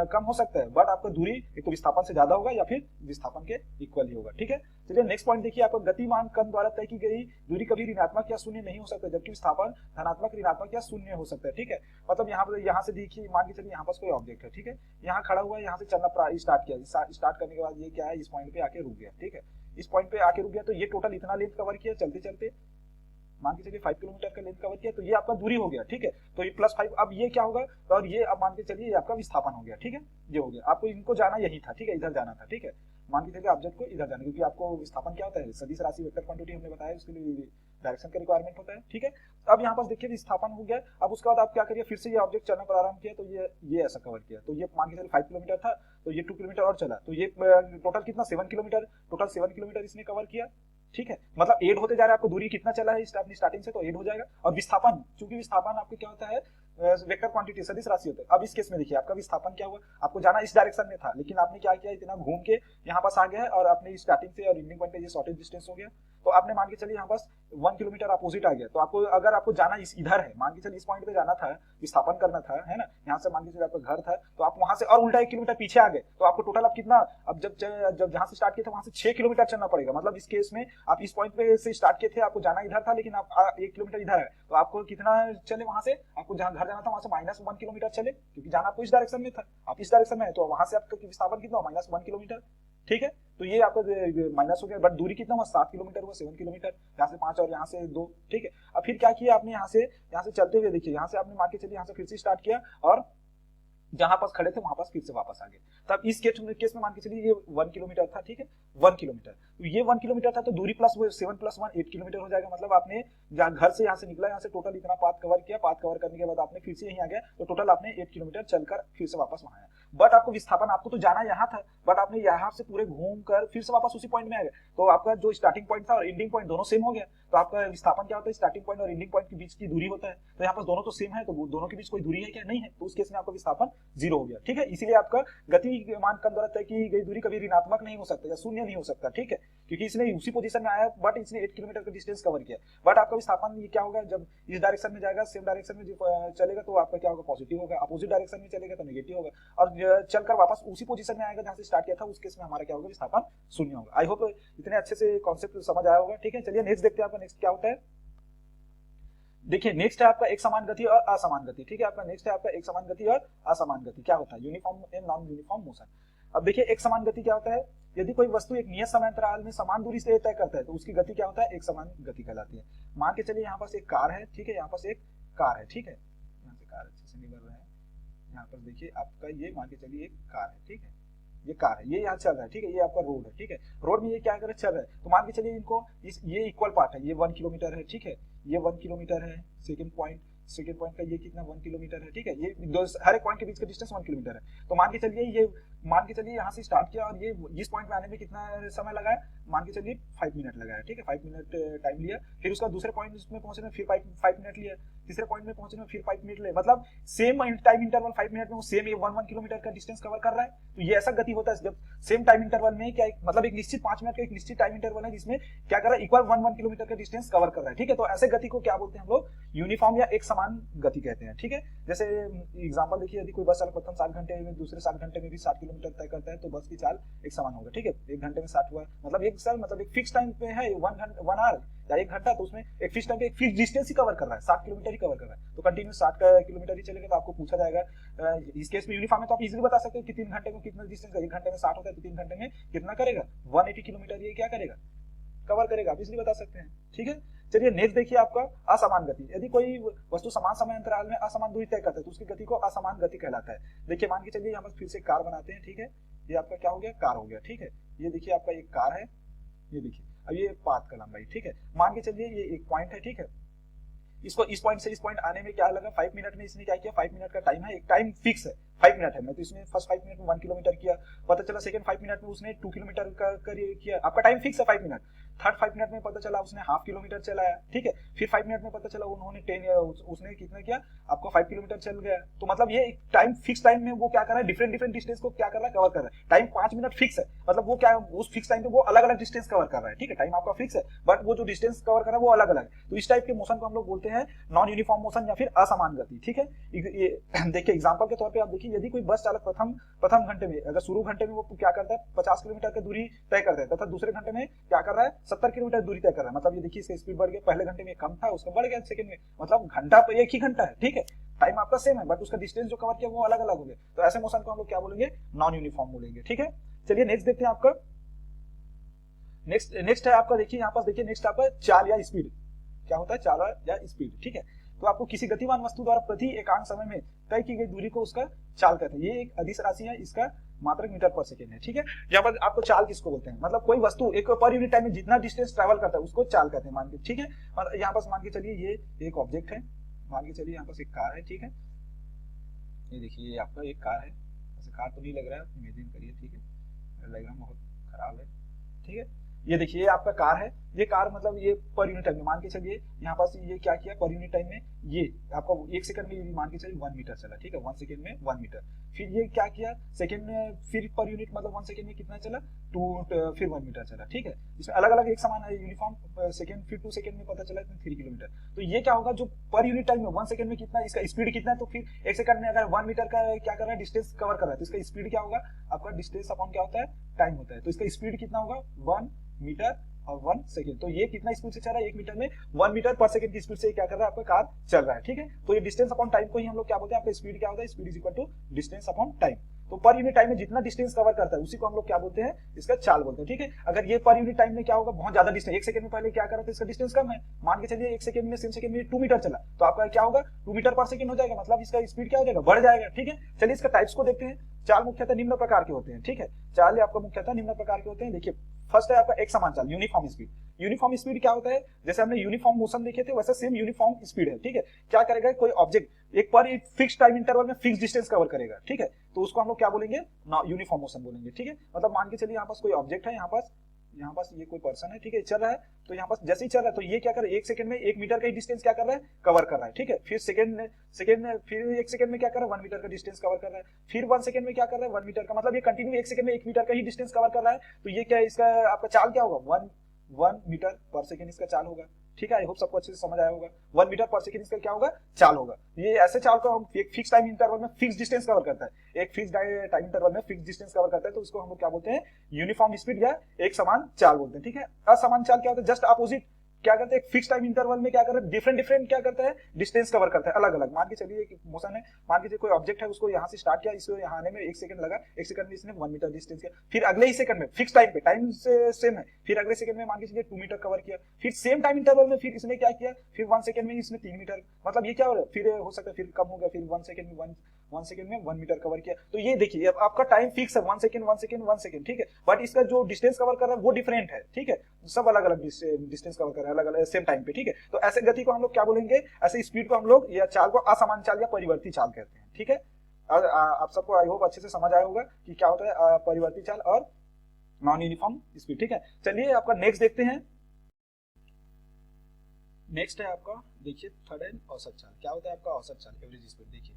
कम हो सकता है, बट आपका दूरी एक तो विस्थापन से ज्यादा होगा या फिर विस्थापन के इक्वल ही होगा, ठीक है। चलिए नेक्स्ट पॉइंट देखिए, आपका गतिमान कण द्वारा तय की गई दूरी कभी ऋणात्मक या शून्य नहीं हो सकता, जबकि विस्थापन धनात्मक, ऋणात्मक या शून्य हो सकता है, ठीक है। मतलब यहाँ से देखिए, मान के चलिए यहाँ पास कोई ऑब्जेक्ट है, ठीक है, यहाँ खड़ा हुआ है, यहाँ से चलना स्टार्ट किया, स्टार्ट करने के बाद ये क्या है, इस पॉइंट पे आके रुक गया, ठीक है, इस पॉइंट पे आके रुक गया, तो ये टोटल इतना लेंथ कवर किया चलते चलते, मान के चलिए 5 किलोमीटर का लेंथ कवर किया, तो ये आपका दूरी हो गया, ठीक है। तो ये +5, अब ये क्या होगा, और ये अब मान के चलिए ये आपका विस्थापन हो गया, ठीक है, ये हो गया, आपको इनको जाना यही था, ठीक है, इधर जाना था, ठीक है, मान के चलिए ऑब्जेक्ट को इधर जाना, क्योंकि आपको विस्थापन क्या होता है, सदिश राशि वेक्टर क्वांटिटी हमने बताया, उसके लिए डायरेक्शन का रिक्वायरमेंट होता है, ठीक है। अब यहाँ पास देखिए विस्थापन हो गया, अब उसके बाद आप क्या करिए, फिर से ये ऑब्जेक्ट चलना प्रारंभ किया, तो ये ऐसा कवर किया, तो ये मान के चलिए 5 किलोमीटर था, तो ये 2 किलोमीटर और चला, तो ये टोटल कितना 7 किलोमीटर, टोटल 7 किलोमीटर इसने कवर किया, ठीक है। मतलब 8 होते जा रहा है, आपको दूरी कितना चला है स्टार्टिंग से, तो 8 हो जाएगा। और विस्थापन, चूंकि विस्थापन आपके क्या होता है, वेक्टर क्वांटिटी, सदिश राशि होता है। अब इस केस में देखिए, आपका विस्थापन क्या हुआ, आपको जाना इस डायरेक्शन में था, लेकिन आपने क्या किया, इतना घूम के यहाँ पास आ गया है, और आपने स्टार्टिंग से और एंडिंग पॉइंट पे ये शॉर्टेज डिस्टेंस हो गया, तो आपने मान के चलिए यहाँ पास 1 किलोमीटर अपोजिट आ गया, तो आपको अगर आपको जाना इधर है, मान के चलिए इस पॉइंट पे जाना था, विस्थापन करना था, है ना, यहाँ से मान के चलिए आपका घर था, तो आप वहां से और उल्टा 1 किलोमीटर पीछे आ गए, तो आपको टोटल अब कितना, अब जब जहां से स्टार्ट किया था वहां से 6 किलोमीटर चलना पड़ेगा। मतलब इस केस में आप इस पॉइंट पे से स्टार्ट किए थे, आपको जाना इधर था, लेकिन आप 1 किलोमीटर इधर है, तो आपको कितना चले, वहां से आपको जहां घर जाना था वहां से -1 किलोमीटर चले, क्योंकि जाना आपको इस डायरेक्शन में था, आप इस डायरेक्शन में है, तो वहां से आपका विस्थापन कितना हुआ, -1 किलोमीटर, ठीक है। तो ये आपका माइनस हो गया, बट दूरी कितना हुआ, 7 किलोमीटर हुआ, 7 किलोमीटर, यहाँ से 5 और यहाँ से 2, ठीक है। अब फिर क्या किया आपने, यहाँ से चलते हुए देखिए, यहाँ से आपने मान के चलिए यहाँ से फिर से स्टार्ट किया, और जहां पास खड़े थे वहां पास फिर से वापस आ गए। तब इस केस में मान के चलिए ये 1 किलोमीटर था, ठीक है, 1 किलोमीटर, तो ये 1 किलोमीटर था, तो दूरी प्लस 7 + 1 8 किलोमीटर हो जाएगा। मतलब आपने घर से यहाँ से निकला, यहाँ से टोटल इतना पाथ कवर किया, पाथ कवर करने के बाद आपने फिर से यहीं आ गया, तो टोटल आपने 8 किलोमीटर चलकर फिर से वापस वहां आया। बट आपको विस्थापन, आपको तो जाना यहाँ था, बट आपने यहाँ से पूरे घूम कर फिर से वापस उसी पॉइंट में आ गए, तो आपका जो स्टार्टिंग पॉइंट था और एंडिंग पॉइंट दोनों सेम हो गया। तो आपका विस्थापन क्या होता है, स्टार्टिंग पॉइंट और एंडिंग पॉइंट के बीच की दूरी होता है, तो यहाँ पास दोनों तो सेम है, तो दोनों के बीच कोई दूरी है क्या, नहीं है, तो उस केस में आपका विस्थापन 0 हो गया, ठीक है। इसीलिए आपका गतिमान कण द्वारा तय की गई दूरी कभी ऋणात्मक नहीं हो सकता या शून्य नहीं हो सकता, ठीक है, क्योंकि इसने उसी पोजीशन में आया, बट इसने 8 किलोमीटर का डिस्टेंस कवर किया। बट आपका विस्थापन ये क्या होगा, जब इस डायरेक्शन में जाएगा, सेम डायरेक्शन में चलेगा, तो आपका क्या होगा, पॉजिटिव होगा, अपोजिट डायरेक्शन में चलेगा तो नेगेटिव होगा, और चलकर वापस उसी पोजीशन में आएगा जहां से स्टार्ट किया था, उस केस में हमारा क्या होगा, विस्थापन 0 होगा। आई होप इतने अच्छे से कॉन्सेप्ट समझ आया होगा, ठीक है। चलिए नेक्स्ट देखते हैं, आपका नेक्स्ट क्या होता है। देखिए नेक्स्ट है आपका एक समान गति और असमान गति, ठीक है। आपका नेक्स्ट है आपका एक समान गति और असमान गति क्या होता है, uniform and non uniform motion. अब देखिए एक समान गति क्या होता है, यदि कोई वस्तु एक नियत समयांतराल में समान दूरी से तय करता है, तो उसकी गति क्या होता है, एक समान गति कहलाती है। मान के चलिए यहाँ पास एक कार है, ठीक है, यहाँ पास एक कार है, ठीक है, यहाँ से कार अच्छे से निकल रहा है, यहाँ पर देखिए आपका ये मान के चलिए एक कार है, ठीक है, ये कार है, ये यहाँ चल रहा है, ठीक है, ये आपका रोड है, ठीक है, रोड में ये क्या कर चल रहा है, तो मान के चलिए इनको ये इक्वल पार्ट है, ये 1 किलोमीटर है, ठीक है, ये 1 किलोमीटर है, सेकंड पॉइंट का ये कितना 1 किलोमीटर है, ठीक है, ये हर एक पॉइंट के बीच का डिस्टेंस 1 किलोमीटर है। तो मान के चलिए यहाँ से स्टार्ट किया, और ये इस पॉइंट में आने में कितना समय लगा है, मान के चलिए 5 मिनट लगा है, ठीक है, 5 मिनट टाइम लिया, फिर उसका दूसरे पॉइंट में पहुंचने में फिर 5 मिनट लिया, तीसरे पॉइंट में पहुंचने में फिर 5 मिनट ले, मतलब सेम टाइम इंटरवल 5 मिनट में वो सेम 1 किलोमीटर का डिस्टेंस कवर कर रहा है। तो ये ऐसा गति होता है जब सेम टाइम इंटरवल में क्या मतलब एक निश्चित 5 मिनट का एक निश्चित टाइम इंटरवल है, जिसमें क्या कर रहा है, इक्वल 1 किलोमीटर का डिस्टेंस कवर कर रहा है, ठीक है। तो ऐसे गति को क्या बोलते हैं हम लोग, यूनिफॉर्म या एक समान गति कहते हैं, ठीक है। जैसे एग्जांपल देखिए, यदि कोई बस चालक प्रथम 7 घंटे में दूसरे 7 घंटे में भी 7 किलोमीटर तय करता है, तो बस की चाल एक समान होगा, ठीक है। 1 घंटे में 60 हुआ, मतलब एक फिक्स टाइम पे है 1 आवर या 1 घंटा, तो उसमें एक फिक्स टाइम पे एक फिक्स डिस्टेंस ही कवर कर रहा है, 7 किलोमीटर ही कवर कर रहा है, तो कंटिन्यू 60 किलोमीटर ही चलेगा। तो आपको पूछा जाएगा, इस केस में यूनिफॉर्म है तो आप इजीली बता सकते हो कि 3 घंटे में कितना डिस्टेंस, 1 घंटे में 60 होता है, तो 3 घंटे में कितना करेगा, 180 किलोमीटर ये क्या करेगा, कवर करेगा, आप इजीली बता सकते हैं, ठीक है। चलिए नेक्स्ट देखिए आपका असमान गति। यदि कोई वस्तु समान समय अंतराल में असमान दूरी तय करता है, तो उसकी गति को असमान गति कहलाता है। देखिए मान के चलिए यहाँ पर फिर से कार बनाते हैं, ठीक है, ये आपका क्या हो गया, कार हो गया, ठीक है। ये देखिए आपका एक कार है, ये देखिए अब ये पाथ का लंबाई, ठीक है। मान के चलिए ये एक पॉइंट है, ठीक है। इसको इस पॉइंट से इस पॉइंट आने में क्या लगा, 5 मिनट में इसने क्या किया, 5 मिनट का टाइम है, एक टाइम फिक्स है 5 मिनट है। मैं तो इसमें फर्स्ट 5 मिनट में 1 किलोमीटर किया, पता चला सेकंड 5 मिनट में उसने 2 किलोमीटर का किया। आपका टाइम फिक्स है 5 मिनट। थर्ड 5 मिनट में पता चला उसने हाफ किलोमीटर चलाया, ठीक है। फिर 5 मिनट में पता चला उन्होंने 10 उसने कितना किया, आपको 5 किलोमीटर चल गया। तो मतलब ये टाइम फिक्स टाइम में वो क्या कर रहा है, डिफरेंट डिफरेंट डिस्टेंस को क्या कर रहा है, कवर कर रहा है। टाइम 5 मिनट फिक्स है, मतलब वो क्या उस फिक्स टाइम पे वो अलग अलग डिस्टेंस कवर कर रहा है, ठीक है। टाइम आपका फिक्स है बट वो जो डिस्टेंस कवर कर रहा है वो अलग अलग। तो इस टाइप के मोशन को हम लोग बोलते हैं नॉन यूनिफॉर्म मोशन या फिर असमान गति, ठीक है। देखिए एग्जांपल के तौर पे आप देखिए, यदि कोई बस चालक प्रथम घंटे में, अगर शुरू घंटे में वो क्या करता है 50 किलोमीटर की दूरी तय करता है, तथा दूसरे घंटे में क्या कर रहा है 70 किलोमीटर दूरी तय कर रहा है। मतलब ये देखिए इसका स्पीड बढ़ गया, पहले घंटे में कम था उसका बढ़ गया सेकंड में, मतलब घंटा पे एक ही घंटा है, ठीक है। टाइम आपका सेम है बट उसका डिस्टेंस जो कवर किया वो अलग अलग हो गया। तो ऐसे मोशन को हम लोग क्या बोलेंगे, नॉन यूनिफॉर्म बोलेंगे, ठीक है। चलिए नेक्स्ट देखते हैं आपका, नेक्स्ट है आपका, देखिए यहाँ पास देखिए नेक्स्ट आपका चाल या स्पीड। क्या होता है, चाल या स्पीड, ठीक है। तो आपको किसी गतिमान वस्तु द्वारा प्रति एकांक समय में तय की गई दूरी को उसका चाल कहते हैं। ये एक अदिश राशि है, इसका मात्रक मीटर पर सेकेंड है, ठीक है। यहाँ पर आपको चाल किसको बोलते हैं, मतलब कोई वस्तु एक पर यूनिट टाइम में जितना डिस्टेंस ट्रैवल करता है उसको चाल कहते हैं, मान के, ठीक है। मतलब यहाँ पास मान के चलिए ये एक ऑब्जेक्ट है, मान के चलिए यहाँ पास एक कार है, ठीक है। ये देखिए ये आपका एक कार है, ऐसे कार तो नहीं लग रहा है, आप इमेजिन करिए, ठीक है। डायग्राम बहुत खराब है, ठीक है। ये देखिए ये आपका कार है, ये कार मतलब ये पर यूनिट टाइम में मान के चलिए यहाँ पास ये क्या किया पर यूनिट टाइम में, ये आपका 1 सेकंड में मान के चलिए 1 मीटर चला, ठीक है। 1 सेकंड में 1 मीटर। फिर ये क्या किया सेकंड में, फिर पर यूनिट मतलब 1 सेकंड में कितना चला 2, फिर 1 मीटर चला, ठीक है। इसमें अलग अलग एक समान है यूनिफॉर्म सेकंड, फिर 2 सेकंड में पता चला 3 किलोमीटर। तो ये क्या होगा, जो पर यूनिट टाइम में 1 सेकंड में कितना, इसका स्पीड कितना है, तो फिर 1 सेकंड में अगर 1 मीटर का क्या कर रहा है डिस्टेंस कवर कर रहा है, तो इसका स्पीड क्या होगा, आपका डिस्टेंस अपॉन क्या होता है, टाइम होता है। तो इसका स्पीड कितना होगा 1 मीटर और 1 सेकंड। तो ये कितना स्पीड से चल रहा है, 1 मीटर में 1 मीटर पर सेकंड की स्पीड से क्या कर रहा है आपका कार चल रहा है, ठीक है। तो ये डिस्टेंस अपॉन टाइम को ही हम लोग क्या बोलते हैं, आपका स्पीड क्या होता है, speed is equal to distance upon time. तो पर यूनिट टाइम में जितना डिस्टेंस कवर करता है उसी को हम लोग क्या बोलते हैं, इसका चाल बोलते हैं, ठीक है। अगर ये पर यूनिट टाइम में क्या होगा, बहुत ज्यादा डिस्टेंस 1 सेकंड में पहले क्या कर रहा था, इसका डिस्टेंस कम है, मान के चलिए 1 सेकंड में सेम सेकंड में 2 मीटर चला, तो आपका क्या होगा 2 मीटर पर सेकंड हो जाएगा, मतलब इसका स्पीड क्या हो जाएगा, बढ़ जाएगा, ठीक है। चलिए इसका टाइप्स को देखते हैं। चाल मुख्यतः निम्न प्रकार के होते हैं, ठीक है। चाल आपका मुख्यतः निम्न प्रकार के होते हैं। देखिए फर्स्ट है आपका एक समान चाल, यूनिफॉर्म स्पीड। यूनिफॉर्म स्पीड क्या होता है, जैसे हमने यूनिफॉर्म मोशन देखे थे वैसे सेम यूनिफॉर्म स्पीड है, ठीक है। क्या करेगा, कोई ऑब्जेक्ट एक पर फिक्स टाइम इंटरवल में फिक्स डिस्टेंस कवर करेगा, ठीक है। तो उसको हम लोग क्या बोलेंगे, यूनिफॉर्म मोशन बोलेंगे, ठीक है। मतलब मान के चलिए यहाँ पास कोई ऑब्जेक्ट है, यहाँ पास ये कोई पर्सन है, ठीक है, चल रहा है। तो यहाँ पास जैसे ही चल रहा है तो ये क्या कर रहा है, 1 सेकंड में 1 मीटर का डिस्टेंस क्या कर रहा है, कवर कर रहा है, ठीक है। फिर फिर 1 सेकंड में क्या कर रहा है, 1 मीटर का डिस्टेंस कवर कर रहा है। फिर 1 सेकंड में क्या कर रहा है, 1 मीटर का, मतलब ये कंटिन्यू 1 सेकंड में 1 मीटर का ही डिस्टेंस कवर कर रहा है। तो ये क्या है, इसका आपका चाल क्या होगा, 1 मीटर पर सेकंड इसका चाल होगा, ठीक है। आई होप सबको अच्छे से समझ आया होगा। 1 मीटर पर सेकंड इसका क्या होगा, चाल होगा। ये ऐसे चाल को हम एक फिक्स टाइम इंटरवल में फिक्स डिस्टेंस कवर करता है, एक फिक्स टाइम इंटरवल में फिक्स डिस्टेंस कवर करता है, तो उसको हम लोग क्या बोलते हैं, यूनिफॉर्म स्पीड या एक समान चाल बोलते हैं, ठीक है। असमान चाल क्या होता है, जस्ट अपोजिट क्या करते हैं, एक फिक्स टाइम इंटरवल में क्या करते हैं, डिफरेंट क्या करता है, डिस्टेंस कवर करता है अलग अलग। मान के चलिए एक मोशन है, मान के चलिए कोई ऑब्जेक्ट है, उसको यहाँ से स्टार्ट किया, इसको यहाँ आने में 1 सेकंड लगा, 1 सेकंड में इसने 1 मीटर डिस्टेंस किया। फिर अगले ही सेकंड में फिक्स टाइम पे, टाइम से सेम है, फिर अगले सेकंड में मान के चलिए 2 मीटर कवर किया। फिर सेम टाइम इंटरवल में फिर इसने क्या किया, फिर 1 सेकंड में इसने 3 मीटर, मतलब ये क्या हो रहा है, फिर हो सकता है फिर कम हो गया, फिर 1 सेकंड में 1 मीटर कवर किया। तो ये देखिए अब आपका टाइम फिक्स है 1 सेकंड, ठीक है। बट इसका जो डिस्टेंस कवर कर रहा है वो डिफरेंट है, ठीक है। सब अलग अलग डिस्टेंस कवर कर रहा है अलग अलग सेम टाइम पे, ठीक है। तो ऐसे गति को हम लोग क्या बोलेंगे, ऐसे स्पीड को हम लोग या चाल को असमान चाल या परिवर्ती चाल कहते हैं, ठीक है। आप सबको आई होप अच्छे से समझ आया होगा कि क्या होता है परिवर्ती चाल और नॉन यूनिफॉर्म स्पीड, ठीक है। चलिए आपका नेक्स्ट देखते हैं। नेक्स्ट है आपका, देखिए थर्ड है औसत चाल। क्या होता है आपका औसत चाल, एवरेज स्पीड। देखिए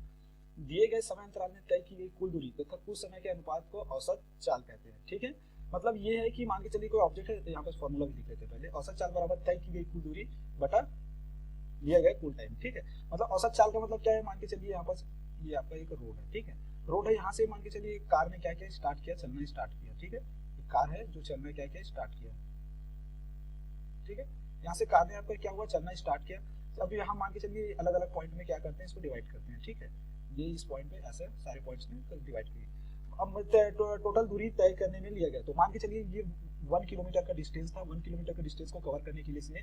दिए गए समय अंतराल में तय की गई कुल दूरी तथा कुछ समय के अनुपात को औसत चाल कहते हैं, ठीक है। मतलब ये है कि मान के चलिए कोई ऑब्जेक्ट है, तो यहाँ पर फॉर्मूला भी लिख लेते हैं पहले, औसत चाल बराबर तय की गई कुल दूरी बटा दिया गया कुल टाइम, ठीक है। मतलब औसत चाल का मतलब क्या है, मान के चलिए यहाँ पर ये आपका एक रोड है, ठीक है। रोड है, यहाँ से मान के चलिए कार ने क्या किया, स्टार्ट किया, चलना स्टार्ट किया, ठीक है। कार है जो चलना क्या किया, स्टार्ट किया, ठीक है। यहाँ से कार ने आपका क्या हुआ, चलना स्टार्ट किया। अब यहाँ मान के चलिए अलग अलग पॉइंट में क्या करते हैं, इसको डिवाइड करते हैं, ठीक है। ये इस पॉइंट पे ऐसे सारे पॉइंट्स में डिवाइड किए। अब टोटल दूरी तय करने में लिया गया, तो मान के चलिए ये 1 किलोमीटर का डिस्टेंस था। 1 किलोमीटर का डिस्टेंस को कवर करने के लिए इसने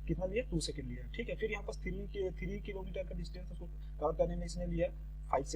कितना लिया, 2 सेकंड लिया, ठीक है। फिर यहाँ पास 3 किलोमीटर का डिस्टेंस उसको कवर करने में इसने लिया 5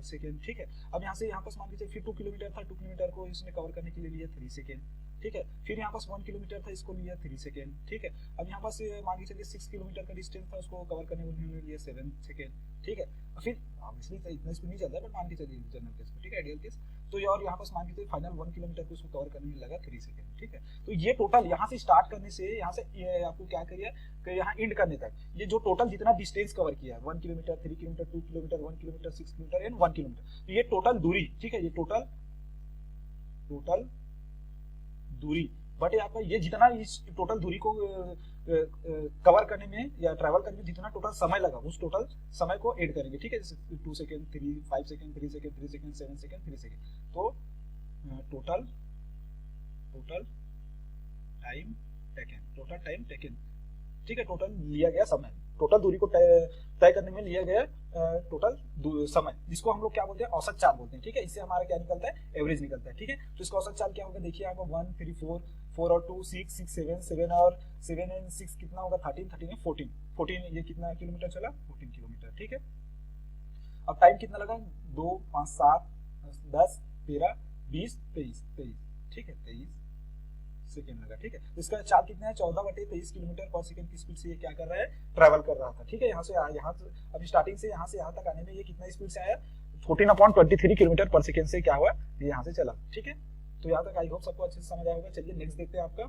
सेकेंड, ठीक है। अब यहाँ से यहाँ पास मान लीजिए फिर 2 किलोमीटर था, 2 किलोमीटर को इसने कवर करने के लिए लिया 3 सेकेंड, ठीक है। फिर यहाँ पास 1 किलोमीटर था, इसको लिया 3 सेकेंड, ठीक है। अब यहाँ पास मान के चलिए 6 किलोमीटर का डिस्टेंस था, उसको कवर करने उन्होंने लिया 7 सेकेंड, ठीक है। फिर ऑब्वियसली इतना स्पीड नहीं चलता है, बट मान के चलिए जनरल केस में, ठीक है, आइडियल केस। तो ये और यहाँ पास मान के चलिए फाइनल 1 किलोमीटर को उसको कवर करने में लगा 3 सेकेंड, ठीक है। तो ये टोटल यहाँ से स्टार्ट करने से यहाँ से ये आपको क्या करिए कि यहाँ एंड करने तक ये जो टोटल जितना डिस्टेंस कवर किया है 1 kilometre, 3 kilometre, 2 kilometre, 1 kilometre, 6 kilometre and 1 kilometre, तो ये टोटल दूरी, ठीक है, ये टोटल दूरी बट आपका ये जितना इस टोटल दूरी को कवर करने में या ट्रैवल करने में जितना टोटल समय लगा उस टोटल समय को ऐड करेंगे, ठीक है। जैसे 2 second, 3, 5 second, 3 second, 3 second, 7 second, 3 second, तो टोटल टाइम टेकन, ठीक है, टोटल लिया गया समय, टोटल दूरी को तय करने में लिया गया टोटल समय, जिसको हम लोग क्या बोलते हैं, औसत चाल बोलते हैं, ठीक है। इससे हमारा क्या निकलता है, एवरेज निकलता है, ठीक है। तो इसका औसत चाल क्या होगा, देखिए आपको 1, 3, 4 और 2, 6, 7 और 7 एंड 6 कितना होगा, 13 है 14, ये कितना किलोमीटर चला, 14 किलोमीटर, ठीक है। अब टाइम कितना लगा, 2, 5, 7, 10, 13, 20, 23, ठीक है, 23 सेकेंड लगा, ठीक है। तो इसका चाल कितना है, 14/23 किलोमीटर पर सेकंड की स्पीड से ये क्या कर रहा है, ट्रैवल कर रहा था, ठीक है। यहाँ से अभी स्टार्टिंग से यहाँ तक आने में ये कितना स्पीड से आया, 14/23 किलोमीटर पर सेकंड से क्या हुआ, ये यहाँ से चला, ठीक है। तो यहाँ तक आई होप सबको अच्छे से समझ आया होगा। चलिए नेक्स्ट देखते हैं आपका,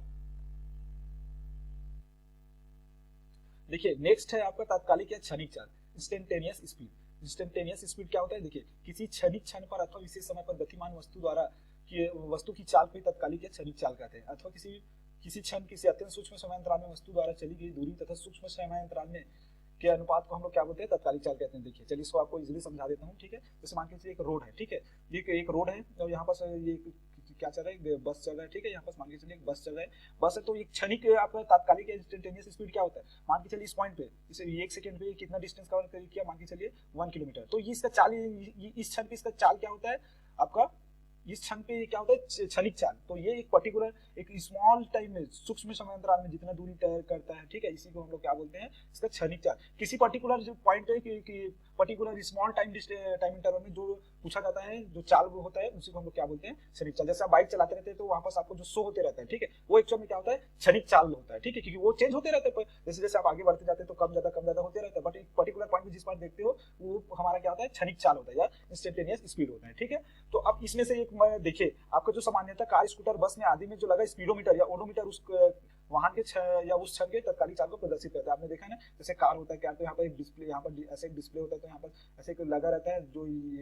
देखिए नेक्स्ट है आपका तात्कालिक या क्षणिक चाल, इंस्टेंटेनियस स्पीड। इंस्टेंटेनियस स्पीड क्या होता है, देखिए किसी क्षणिक क्षण पर अथवा विशेष समय पर गतिमान वस्तु द्वारा कि वस्तु की चाल को तात्कालिक या क्षणिक चाल कहते हैं, अथवा किसी क्षण किसी अत्यंत सूक्ष्म समयांतराल में वस्तु द्वारा चली गई दूरी तथा सूक्ष्म समयांतराल में के अनुपात को हम लोग क्या बोलते हैं, तात्कालिक चाल कहते हैं। देखिए चलिए इसको आपको इजीली समझा देता हूँ, ठीक है। जैसे मान के चलिए एक रोड है, ठीक है, ये एक रोड है और यहाँ पास ये क्या चल रहा है, बस चल रहा है, ठीक है। यहाँ पास मान के चलिए एक बस चल रहा है, बस है, तो एक क्षणिक आपका तात्कालिक इंस्टेंटेनियस स्पीड क्या होता है, मान के चलिए इस पॉइंट पे इसे 1 सेकंड पे कितना डिस्टेंस कवर किया, मान के चलिए 1 किलोमीटर, तो ये इसका चाल, इस क्षण पे इसका चाल क्या होता है आपका, इस क्षण पे क्या होता है, क्षणिक चाल। तो ये एक पर्टिकुलर एक स्मॉल टाइम में सूक्ष्म समयांतराल में जितना दूरी तय करता है, ठीक है, इसी को हम लोग क्या बोलते हैं, इसका क्षणिक चाल। किसी पर्टिकुलर जो पॉइंट है कि पर्टिकुलर स्मॉल टाइम इंटरवल में जो पूछा जाता है, जो चाल वो होता है, उसी को हम लोग क्या बोलते हैं, क्षणिक चाल। जैसे आप बाइक चलाते रहते हैं तो वहां पास आपको जो शो होते रहता है, ठीक है, वो एक्चुअल में क्या होता है, क्षणिक चाल होता है, ठीक है, क्योंकि वो चेंज होते रहते हैं, जैसे जैसे आप आगे बढ़ते जाते हैं तो कम ज्यादा होते रहता है, बट एक पर्टिकुलर पॉइंट जिस पॉइंट देखते हो वो हमारा क्या होता है, क्षणिक चाल होता है या इंस्टेंटेनियस स्पीड होता है, ठीक है। तो अब इसमें से एक देखिए आपका जो सामान्यतः कार, स्कूटर, बस में आदि में जो लगा स्पीडोमीटर या ओडोमीटर उस वाहन के या उस क्षण के तात्कालिक चाल को प्रदर्शित करता है। आपने देखा है ना, जैसे कार होता है क्या, तो यहाँ पर एक डिस्प्ले, यहाँ पर ऐसे एक डिस्प्ले होता है, तो यहाँ पर ऐसे एक लगा रहता है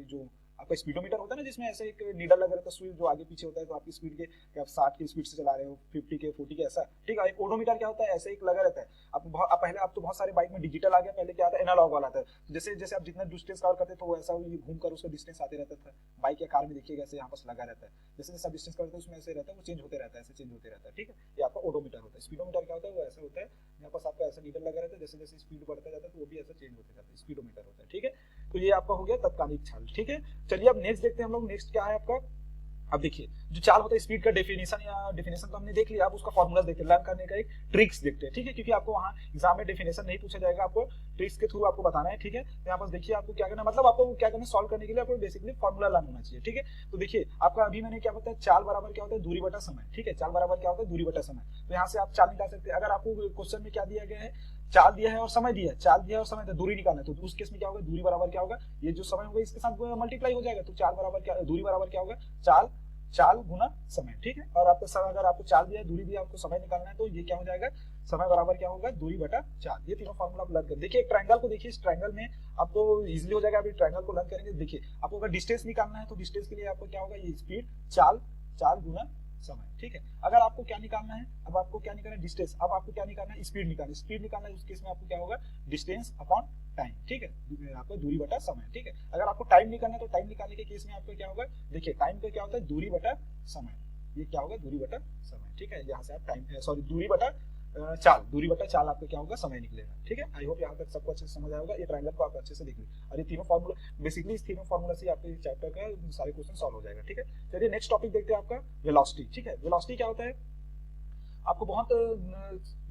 जो आपका स्पीडोमीटर होता है ना, जिसमें ऐसे एक नीडल लगा रहता है, सुई जो आगे पीछे होता है, तो आपकी स्पीड के आप 60 की स्पीड से चला रहे हो, 50 के, 40 के, ऐसा, ठीक है। एक ओडोमीटर क्या होता है, ऐसे एक लगा रहता है। पहले आप तो बहुत सारे बाइक में डिजिटल आ गया, पहले क्या आता है, एनालॉग वाला था। जैसे जैसे आप जितना डिस्टेंस कवर करते तो वैसा घूमकर उसका डिस्टेंस आते रहता था। बाइक या कार में देखिएगा ऐसे यहाँ पास लगा रहता है, जैसे जैसे आप डिस्टेंस करते हैं उसमें ऐसे रहता है, वो चेंज होते रहता है, ऐसे चेंज होते रहता है, ठीक है। ये आपका ओडोमीटर होता है। स्पीडोमीटर क्या होता है, वो ऐसा होता है, यहाँ पास आपका ऐसा नीडल लगा रहता है, जैसे जैसे स्पीड बढ़ता जाता है तो वो भी ऐसा चेंज होते जाता है, स्पीडोमीटर होता है, ठीक है। तो ये आपका हो गया तात्कालिक चाल, ठीक है। चलिए अब नेक्स्ट देखते हैं हम लोग, नेक्स्ट क्या है आपका। अब देखिए जो चाल होता है, स्पीड का डेफिनेशन तो हमने देख लिया, आप उसका फॉर्मूला देखते हैं, लर्न करने का एक ट्रिक्स देखते हैं, ठीक है, क्योंकि आपको वहाँ एग्जाम में डेफिनेशन नहीं पूछा जाएगा, आपको ट्रिक्स के थ्रू आपको बताना है, ठीक है। यहाँ पास देखिए आपको क्या करना है, मतलब आपको क्या करना है, सॉल्व करने के लिए आपको बेसिकली फॉर्मूला लर्न होना चाहिए, ठीक है। तो देखिए आपका अभी मैंने क्या बताया, चाल बराबर क्या होता है, दूरी बटा समय, ठीक है, चाल बराबर क्या होता है, दूरी बटा समय। तो यहाँ से आप चाल निकाल सकते हैं। अगर आपको क्वेश्चन में क्या दिया गया है, चाल दिया है और समय दिया है, चाल दिया है और समय दिया, दूरी निकालना है, तो उस केस में क्या होगा, दूरी बराबर क्या होगा, ये जो समय होगा इसके साथ मल्टीप्लाई हो जाएगा, तो चाल बराबर क्या, दूरी बराबर क्या होगा, चाल गुना समय, ठीक है। और आपको समय, अगर आपको चाल दिया है, दूरी दिया, आपको समय निकालना है, तो ये क्या हो जाएगा, समय बराबर क्या होगा, दूरी बटा चाल। ये तीनों फॉर्मूला आप लर्न कर। देखिए एक ट्रायंगल को देखिए, इस ट्रायंगल में आपको इजीली हो जाएगा। अभी ट्रायंगल को लर्न करेंगे, देखिए आपको अगर डिस्टेंस निकालना है तो डिस्टेंस के लिए आपको क्या होगा, ये स्पीड, चाल गुना समय, ठीक है। अगर आपको क्या निकालना है, अब आपको क्या निकालना है, डिस्टेंस, अब आपको क्या निकालना है, स्पीड निकालना है, उस केस में आपको क्या होगा, डिस्टेंस अपॉन टाइम, ठीक है, आपको दूरी बटा समय, ठीक है। अगर आपको टाइम निकालना है तो टाइम निकालने के केस में आपको क्या होगा, देखिए टाइम पे क्या होता है, दूरी बटा समय, ये क्या होगा, दूरी बटा समय, ठीक है। यहाँ से आप टाइम, सॉरी, दूरी बटा चाल आपका क्या होगा, समय निकलेगा, ठीक है। आई होप यहाँ तक सबको अच्छे से समझ आया होगा। ये ट्रायंगल को आप अच्छे से देख लीजिए, और ये तीनों फॉर्मूला, बेसिकली इस तीनों फॉर्मूला से आपके चैप्टर का सारे क्वेश्चन सॉल्व हो जाएगा, ठीक है। चलिए नेक्स्ट टॉपिक देखते हैं आपका वेलोसिटी, ठीक है। वेलोसिटी क्या होता है, आपको बहुत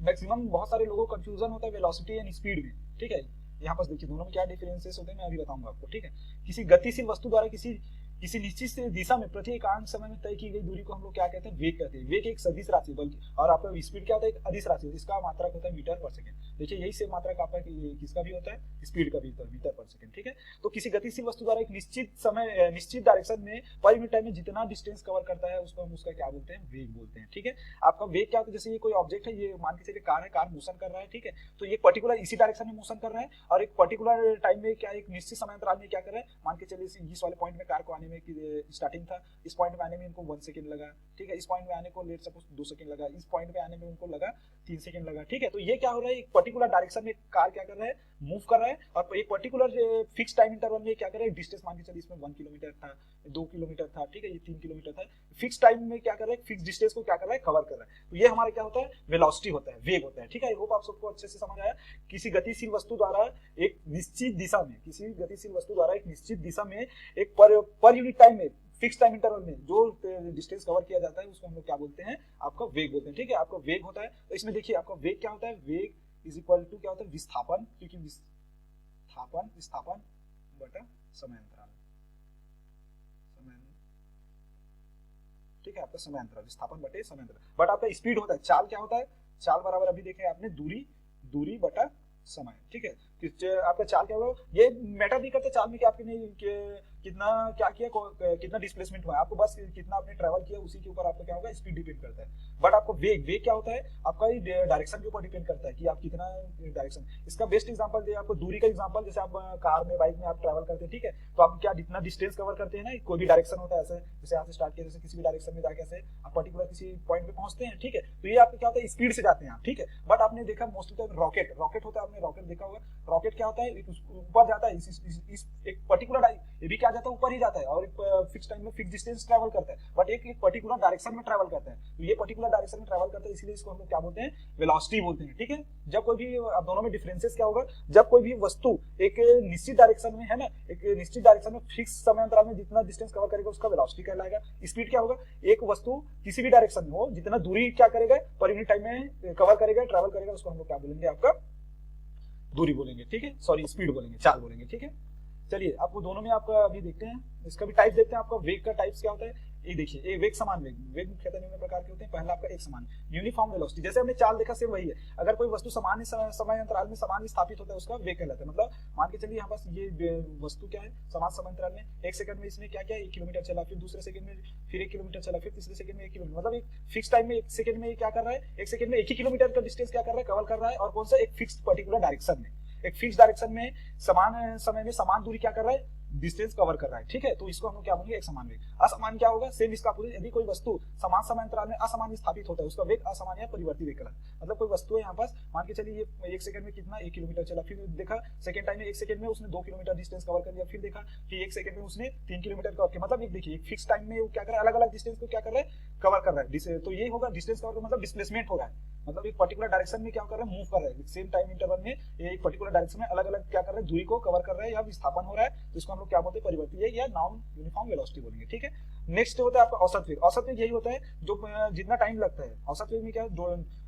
मैक्सिमम बहुत सारे लोगों को कंफ्यूजन होता है वेलोसिटी एंड स्पीड में, ठीक है। यहाँ पर देखिए दोनों में क्या डिफरेंसेस होते हैं मैं अभी बताऊंगा आपको, ठीक है। किसी गतिशील वस्तु द्वारा किसी किसी निश्चित दिशा में प्रति एकांक समय में तय की गई दूरी को हम लोग क्या कहते हैं, वेग कहते हैं। वेग एक सदिश राशि बल्कि, और आपका स्पीड क्या होता है, एक अदिश राशि, इसका मात्रक होता है मीटर पर सेकंड। देखिए यही से मात्रक आपका किसका भी होता है, स्पीड का भी होता है, मीटर पर सेकंड, ठीक है। तो किसी गतिशील वस्तु द्वारा एक निश्चित समय निश्चित डायरेक्शन में पर यूनिट टाइम में जितना डिस्टेंस कवर करता है उसको हम उसका क्या बोलते हैं, वेग बोलते हैं, ठीक है। आपका वेग क्या होता है, जैसे ये कोई ऑब्जेक्ट है, ये मान के चलिए कार है, कार मोशन कर रहा है, ठीक है। तो ये पर्टिकुलर इसी डायरेक्शन में मोशन कर रहा है और एक पर्टिकुलर टाइम में क्या, एक निश्चित समय अंतराल में क्या कर रहा है, मान के चलिए इस वाले पॉइंट में कार को आने में स्टार्टिंग था, इस पॉइंट में आने में इनको 1 सेकंड लगा, ठीक है। इस पॉइंट में आने को लेट सपोज 2 सेकंड लगा, इस पॉइंट पे आने में उनको लगा 3 सेकंड लगा, ठीक है। तो ये क्या हो रहा है, एक पर्टिकुलर डायरेक्शन में कार क्या कर रहा है, मूव कर रहा है, और एक पर्टिकुलर फिक्स टाइम इंटरवल में क्या कर रहा है, डिस्टेंस मान के चलिए इसमें 1 किलोमीटर था, 2 किलोमीटर था, ठीक है, ये 3 किलोमीटर था, फिक्स टाइम में क्या कर रहा है, फिक्स डिस्टेंस को क्या कर रहा है, कवर कर रहा है। तो ये हमारा क्या होता है, वेलोसिटी होता है, वेग होता है, ठीक है। आई होप आप सबको अच्छे से समझ आया। किसी गतिशील वस्तु द्वारा एक निश्चित दिशा में, किसी गतिशील वस्तु द्वारा एक निश्चित दिशा में एक पर यूनिट टाइम में, फिक्स टाइम इंटरवल में जो डिस्टेंस कवर किया जाता है उसको हम लोग क्या बोलते हैं, आपका वेग बोलते हैं, ठीक है। आपका वेग होता है, तो इसमें देखिए आपका वेग क्या होता है, वेग इज इक्वल टू क्या होता है, विस्थापन, क्योंकि विस्थापन बटा समय अंतराल, ठीक है। आपका समय अंतराल विस्थापन बटे समय अंतराल, बट आपका स्पीड होता है, चाल क्या होता है, चाल बराबर अभी देखे आपने दूरी बटा समय, ठीक है। आपका चाल क्या होगा, ये मैटर नहीं करता चाल में कि आपने कितना क्या किया, कितना डिस्प्लेसमेंट हुआ है, आपको बस कितना आपने ट्रैवल किया उसी के ऊपर आपका क्या होगा, स्पीड डिपेंड करता है। बट आपको वेग क्या होता है, आपका डायरेक्शन के ऊपर डिपेंड करता है कि आप कितना डायरेक्शन। इसका बेस्ट एग्जांपल दे आपको दूरी का एग्जांपल, जैसे आप कार में, बाइक में आप ट्रैवल करते हैं, ठीक है। तो आप क्या जितना डिस्टेंस कवर करते हैं ना, कोई भी डायरेक्शन होता है, ऐसे जैसे यहाँ से स्टार्ट किया, जैसे किसी भी डायरेक्शन में जाके ऐसे आप पर्टिकुलर किसी पॉइंट पे पहुंचते हैं, ठीक है। तो ये आपको क्या होता है, स्पीड से जाते हैं आप, ठीक है। बट आपने देखा मोस्टली टाइम रॉकेट होता है, आपने रॉकेट देखा होगा, रॉकेट क्या होता है, ऊपर जाता है, इस एक पर्टिकुलर ये भी क्या जाता है, ऊपर ही जाता है, और एक फिक्स टाइम में फिक्स डिस्टेंस ट्रैवल करता है, बट एक पर्टिकुलर डायरेक्शन में ट्रैवल करता है। तो ये पर्टिकुलर डायरेक्शन में ट्रैवल करता है, इसलिए इसको हम लोग क्या बोलते हैं, वेलोसिटी बोलते हैं, ठीक है। जब कोई भी, अब दोनों में डिफरेंसेस क्या होगा, जब कोई भी वस्तु एक निश्चित डायरेक्शन में है ना, एक निश्चित डायरेक्शन में फिक्स समय अंतराल में जितना डिस्टेंस कवर करेगा उसका वेलोसिटी कहलाएगा। स्पीड क्या होगा, एक वस्तु किसी भी डायरेक्शन में हो जितना दूरी क्या करेगा, पर यूनिट टाइम में कवर करेगा, ट्रैवल करेगा, उसको हम लोग क्या बोलेंगे, आपका दूरी बोलेंगे, ठीक है, सॉरी स्पीड बोलेंगे, चाल बोलेंगे, ठीक है। चलिए आपको दोनों में आपका अभी देखते हैं, इसका भी टाइप देखते हैं। आपका वेग का टाइप्स क्या होता है, ये देखिए, एक वेग समान वेग मुख्यतः निम्न प्रकार के होते हैं। पहला आपका एक समान यूनिफॉर्म वेलोसिटी, जैसे हमने चाल देखा सेम वही है। अगर कोई वस्तु समान समय अंतराल में समान स्थापित होता है उसका वेग कहलाता है। मतलब मान के चलिए यहाँ पास ये वस्तु क्या है, समान समय अंतराल में 1 सेकंड में इसने क्या किया, 1 किलोमीटर चला, फिर दूसरे सेकंड में फिर 1 किलोमीटर चला, फिर तीसरे सेकंड में 1 किलोमीटर, मतलब एक फिक्स टाइम में 1 सेकंड में क्या कर रहा है, 1 सेकंड में 1 ही किलोमीटर का डिस्टेंस क्या कर रहा है, कवर कर रहा है, और कौन सा, एक फिक्स पर्टिकुलर डायरेक्शन में, एक फिक्स डायरेक्शन में समान समय में समान दूरी क्या कर रहा है, डिस्टेंस कवर कर रहा है, ठीक है। तो इसको हम लोग क्या बोलेंगे, एक समान वेग। असमान क्या होगा, सेम इसका पूरे, यदि कोई वस्तु समान समय अंतराल में असमान स्थापित होता है उसका वेग असमान या परिवर्ती वेग कहलाता है। मतलब कोई वस्तु है यहाँ पास, मान के चलिए ये 1 सेकंड में कितना, 1 किलोमीटर चला, फिर देखा सेकंड टाइम में 1 सेकंड में उसने 2 किलोमीटर डिस्टेंस कवर कर लिया, फिर देखा कि 1 सेकंड में उसने 3 किलोमीटर कवर किया। मतलब एक देखिए, एक फिक्स टाइम में वो क्या कर रहा है, अलग अलग डिस्टेंस को क्या कर रहा है, कवर कर रहा है। तो ये होगा डिस्टेंस कवर, मतलब डिस्प्लेसमेंट हो रहा है, मतलब एक पर्टिकुलर डायरेक्शन में क्या कर रहा है, मूव कर रहा है, सेम टाइम इंटरवल में एक पर्टिकुलर डायरेक्शन में अलग अलग क्या कर रहा है, दूरी को कवर कर रहा है या विस्थापन हो रहा है। तो इसको हम लोग क्या बोलते हैं, परिवर्ती वेग या नॉन यूनिफॉर्म वेलोसिटी बोलेंगे, ठीक है। नेक्स्ट होता है आपका औसत वेग। औसत वेग यही होता है जो जितना टाइम लगता है। औसत वेग में क्या है,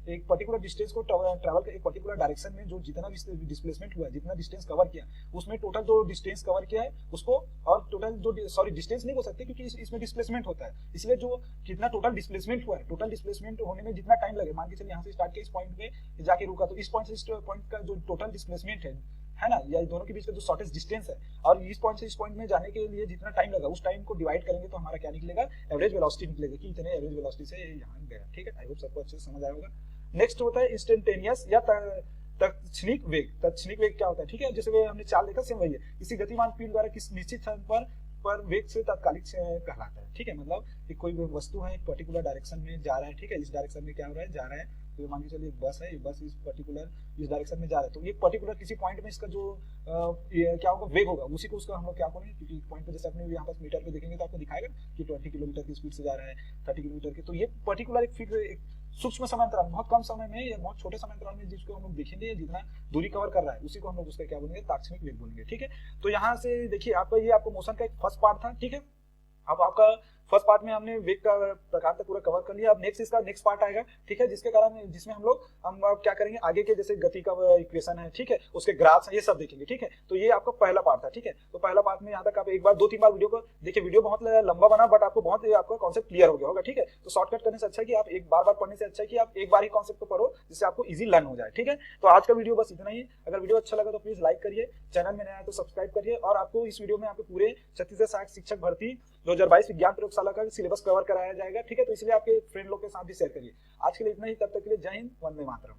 एक पर्टिकुलर डिस्टेंस को ट्रैवल एक पर्टिकुलर डायरेक्शन में जो जितना डिस्प्लेसमेंट हुआ है, जितना डिस्टेंस कवर किया, उसमें टोटल जो डिस्टेंस कवर किया है उसको, और टोटल जो सॉरी डिस्टेंस नहीं हो सकते क्योंकि इसमें डिस्प्लेसमेंट होता है, इसलिए जो कितना टोटल डिस्प्लेसमेंट हुआ है, टोटल डिस्प्लेसमेंट होने में जितना टाइम लगे, मान के चलिए यहाँ से स्टार्ट किया, इस पॉइंट पे जाके रुका, तो इस पॉइंट से इस पॉइंट का जो टोटल डिस्प्लेसमेंट है ना, या दोनों के बीच का जो शॉर्टेस्ट डिस्टेंस है, और इस पॉइंट से इस पॉइंट में जाने के लिए जितना टाइम लगा उस टाइम को डिवाइड करेंगे तो हमारा क्या निकलेगा, एवरेज वेलोसिटी निकलेगा कि इतने एवरेज वेलोसिटी से यहाँ गया, ठीक है। आई होप सबको अच्छे से समझ आया होगा। नेक्स्ट होता है इंस्टेंटेनियस या तत्क्षणिक वेग। तत्क्षणिक वेग क्या होता है, ठीक है, जैसे हमने चाल देखा सेम वही है। किसी गतिमान पिंड द्वारा किस निश्चित स्थान पर वेग से तात्कालिक कहलाता है, ठीक है। मतलब कि कोई वस्तु है एक पर्टिकुलर डायरेक्शन में जा रहा है, ठीक है, इस डायरेक्शन में क्या हो रहा है, जा रहा है, तो मान के चलिए एक बस है, ये बस इस पर्टिकुलर इस डायरेक्शन में जा रहा है, तो ये पर्टिकुलर किसी पॉइंट में इसका जो क्या होगा, वेग होगा, उसी को उसका हम लोग क्या बोलेंगे, क्योंकि पॉइंट पे जैसे अपने यहाँ पास मीटर पे देखेंगे तो आपको दिखाएगा कि 20 किलोमीटर की स्पीड से जा रहा है, 30 किलोमीटर की। तो ये पर्टिकुलर एक सूक्ष्म समय अंतराल, बहुत कम समय में या बहुत छोटे समय अंतराल में जिसको हम लोग देखेंगे, जितना दूरी कवर कर रहा है उसी को हम लोग उसका क्या बोलेंगे, तात्क्षणिक वेग बोलेंगे, ठीक है। तो यहाँ से देखिए आपका ये आपको मोशन का एक फर्स्ट पार्ट था, ठीक है। अब आपका फर्स्ट पार्ट में हमने वेग का प्रकार तक पूरा कवर कर लिया। अब इसका नेक्स्ट पार्ट आएगा, ठीक है, जिसमें हम अब क्या करेंगे, आगे के जैसे गति का इक्वेशन है, ठीक है, उसके ग्राफ्स हैं, ये सब देखेंगे, ठीक है। तो ये आपका पहला पार्ट था, ठीक है। तो पहला पार्ट में यहाँ तक आप एक बार 2-3 बार वीडियो को देखिए। वीडियो बहुत लंबा बना, बट आपको बहुत आपका कॉन्सेप्ट क्लियर हो गया होगा, ठीक है। तो शॉर्टकट करने से अच्छा है कि आप एक बार पढ़ने से अच्छा है कि आप एक बार ही कॉन्सेप्ट को पढ़ो, जिससे आपको इजी लर्न हो जाए, ठीक है। तो आज का वीडियो बस इतना ही। अगर वीडियो अच्छा लगा तो प्लीज लाइक करिए, चैनल में नया है तो सब्सक्राइब करिए, और आपको इस वीडियो में आपके पूरे छत्तीसगढ़ सहायक शिक्षक भर्ती 2022 विज्ञान प्रयोगशाला का सिलेबस कवर कराया जाएगा, ठीक है। तो इसलिए आपके फ्रेंड लोग के साथ भी शेयर करिए। आज के लिए इतना ही, तब तक के लिए जय हिंद, वंदे मातरम।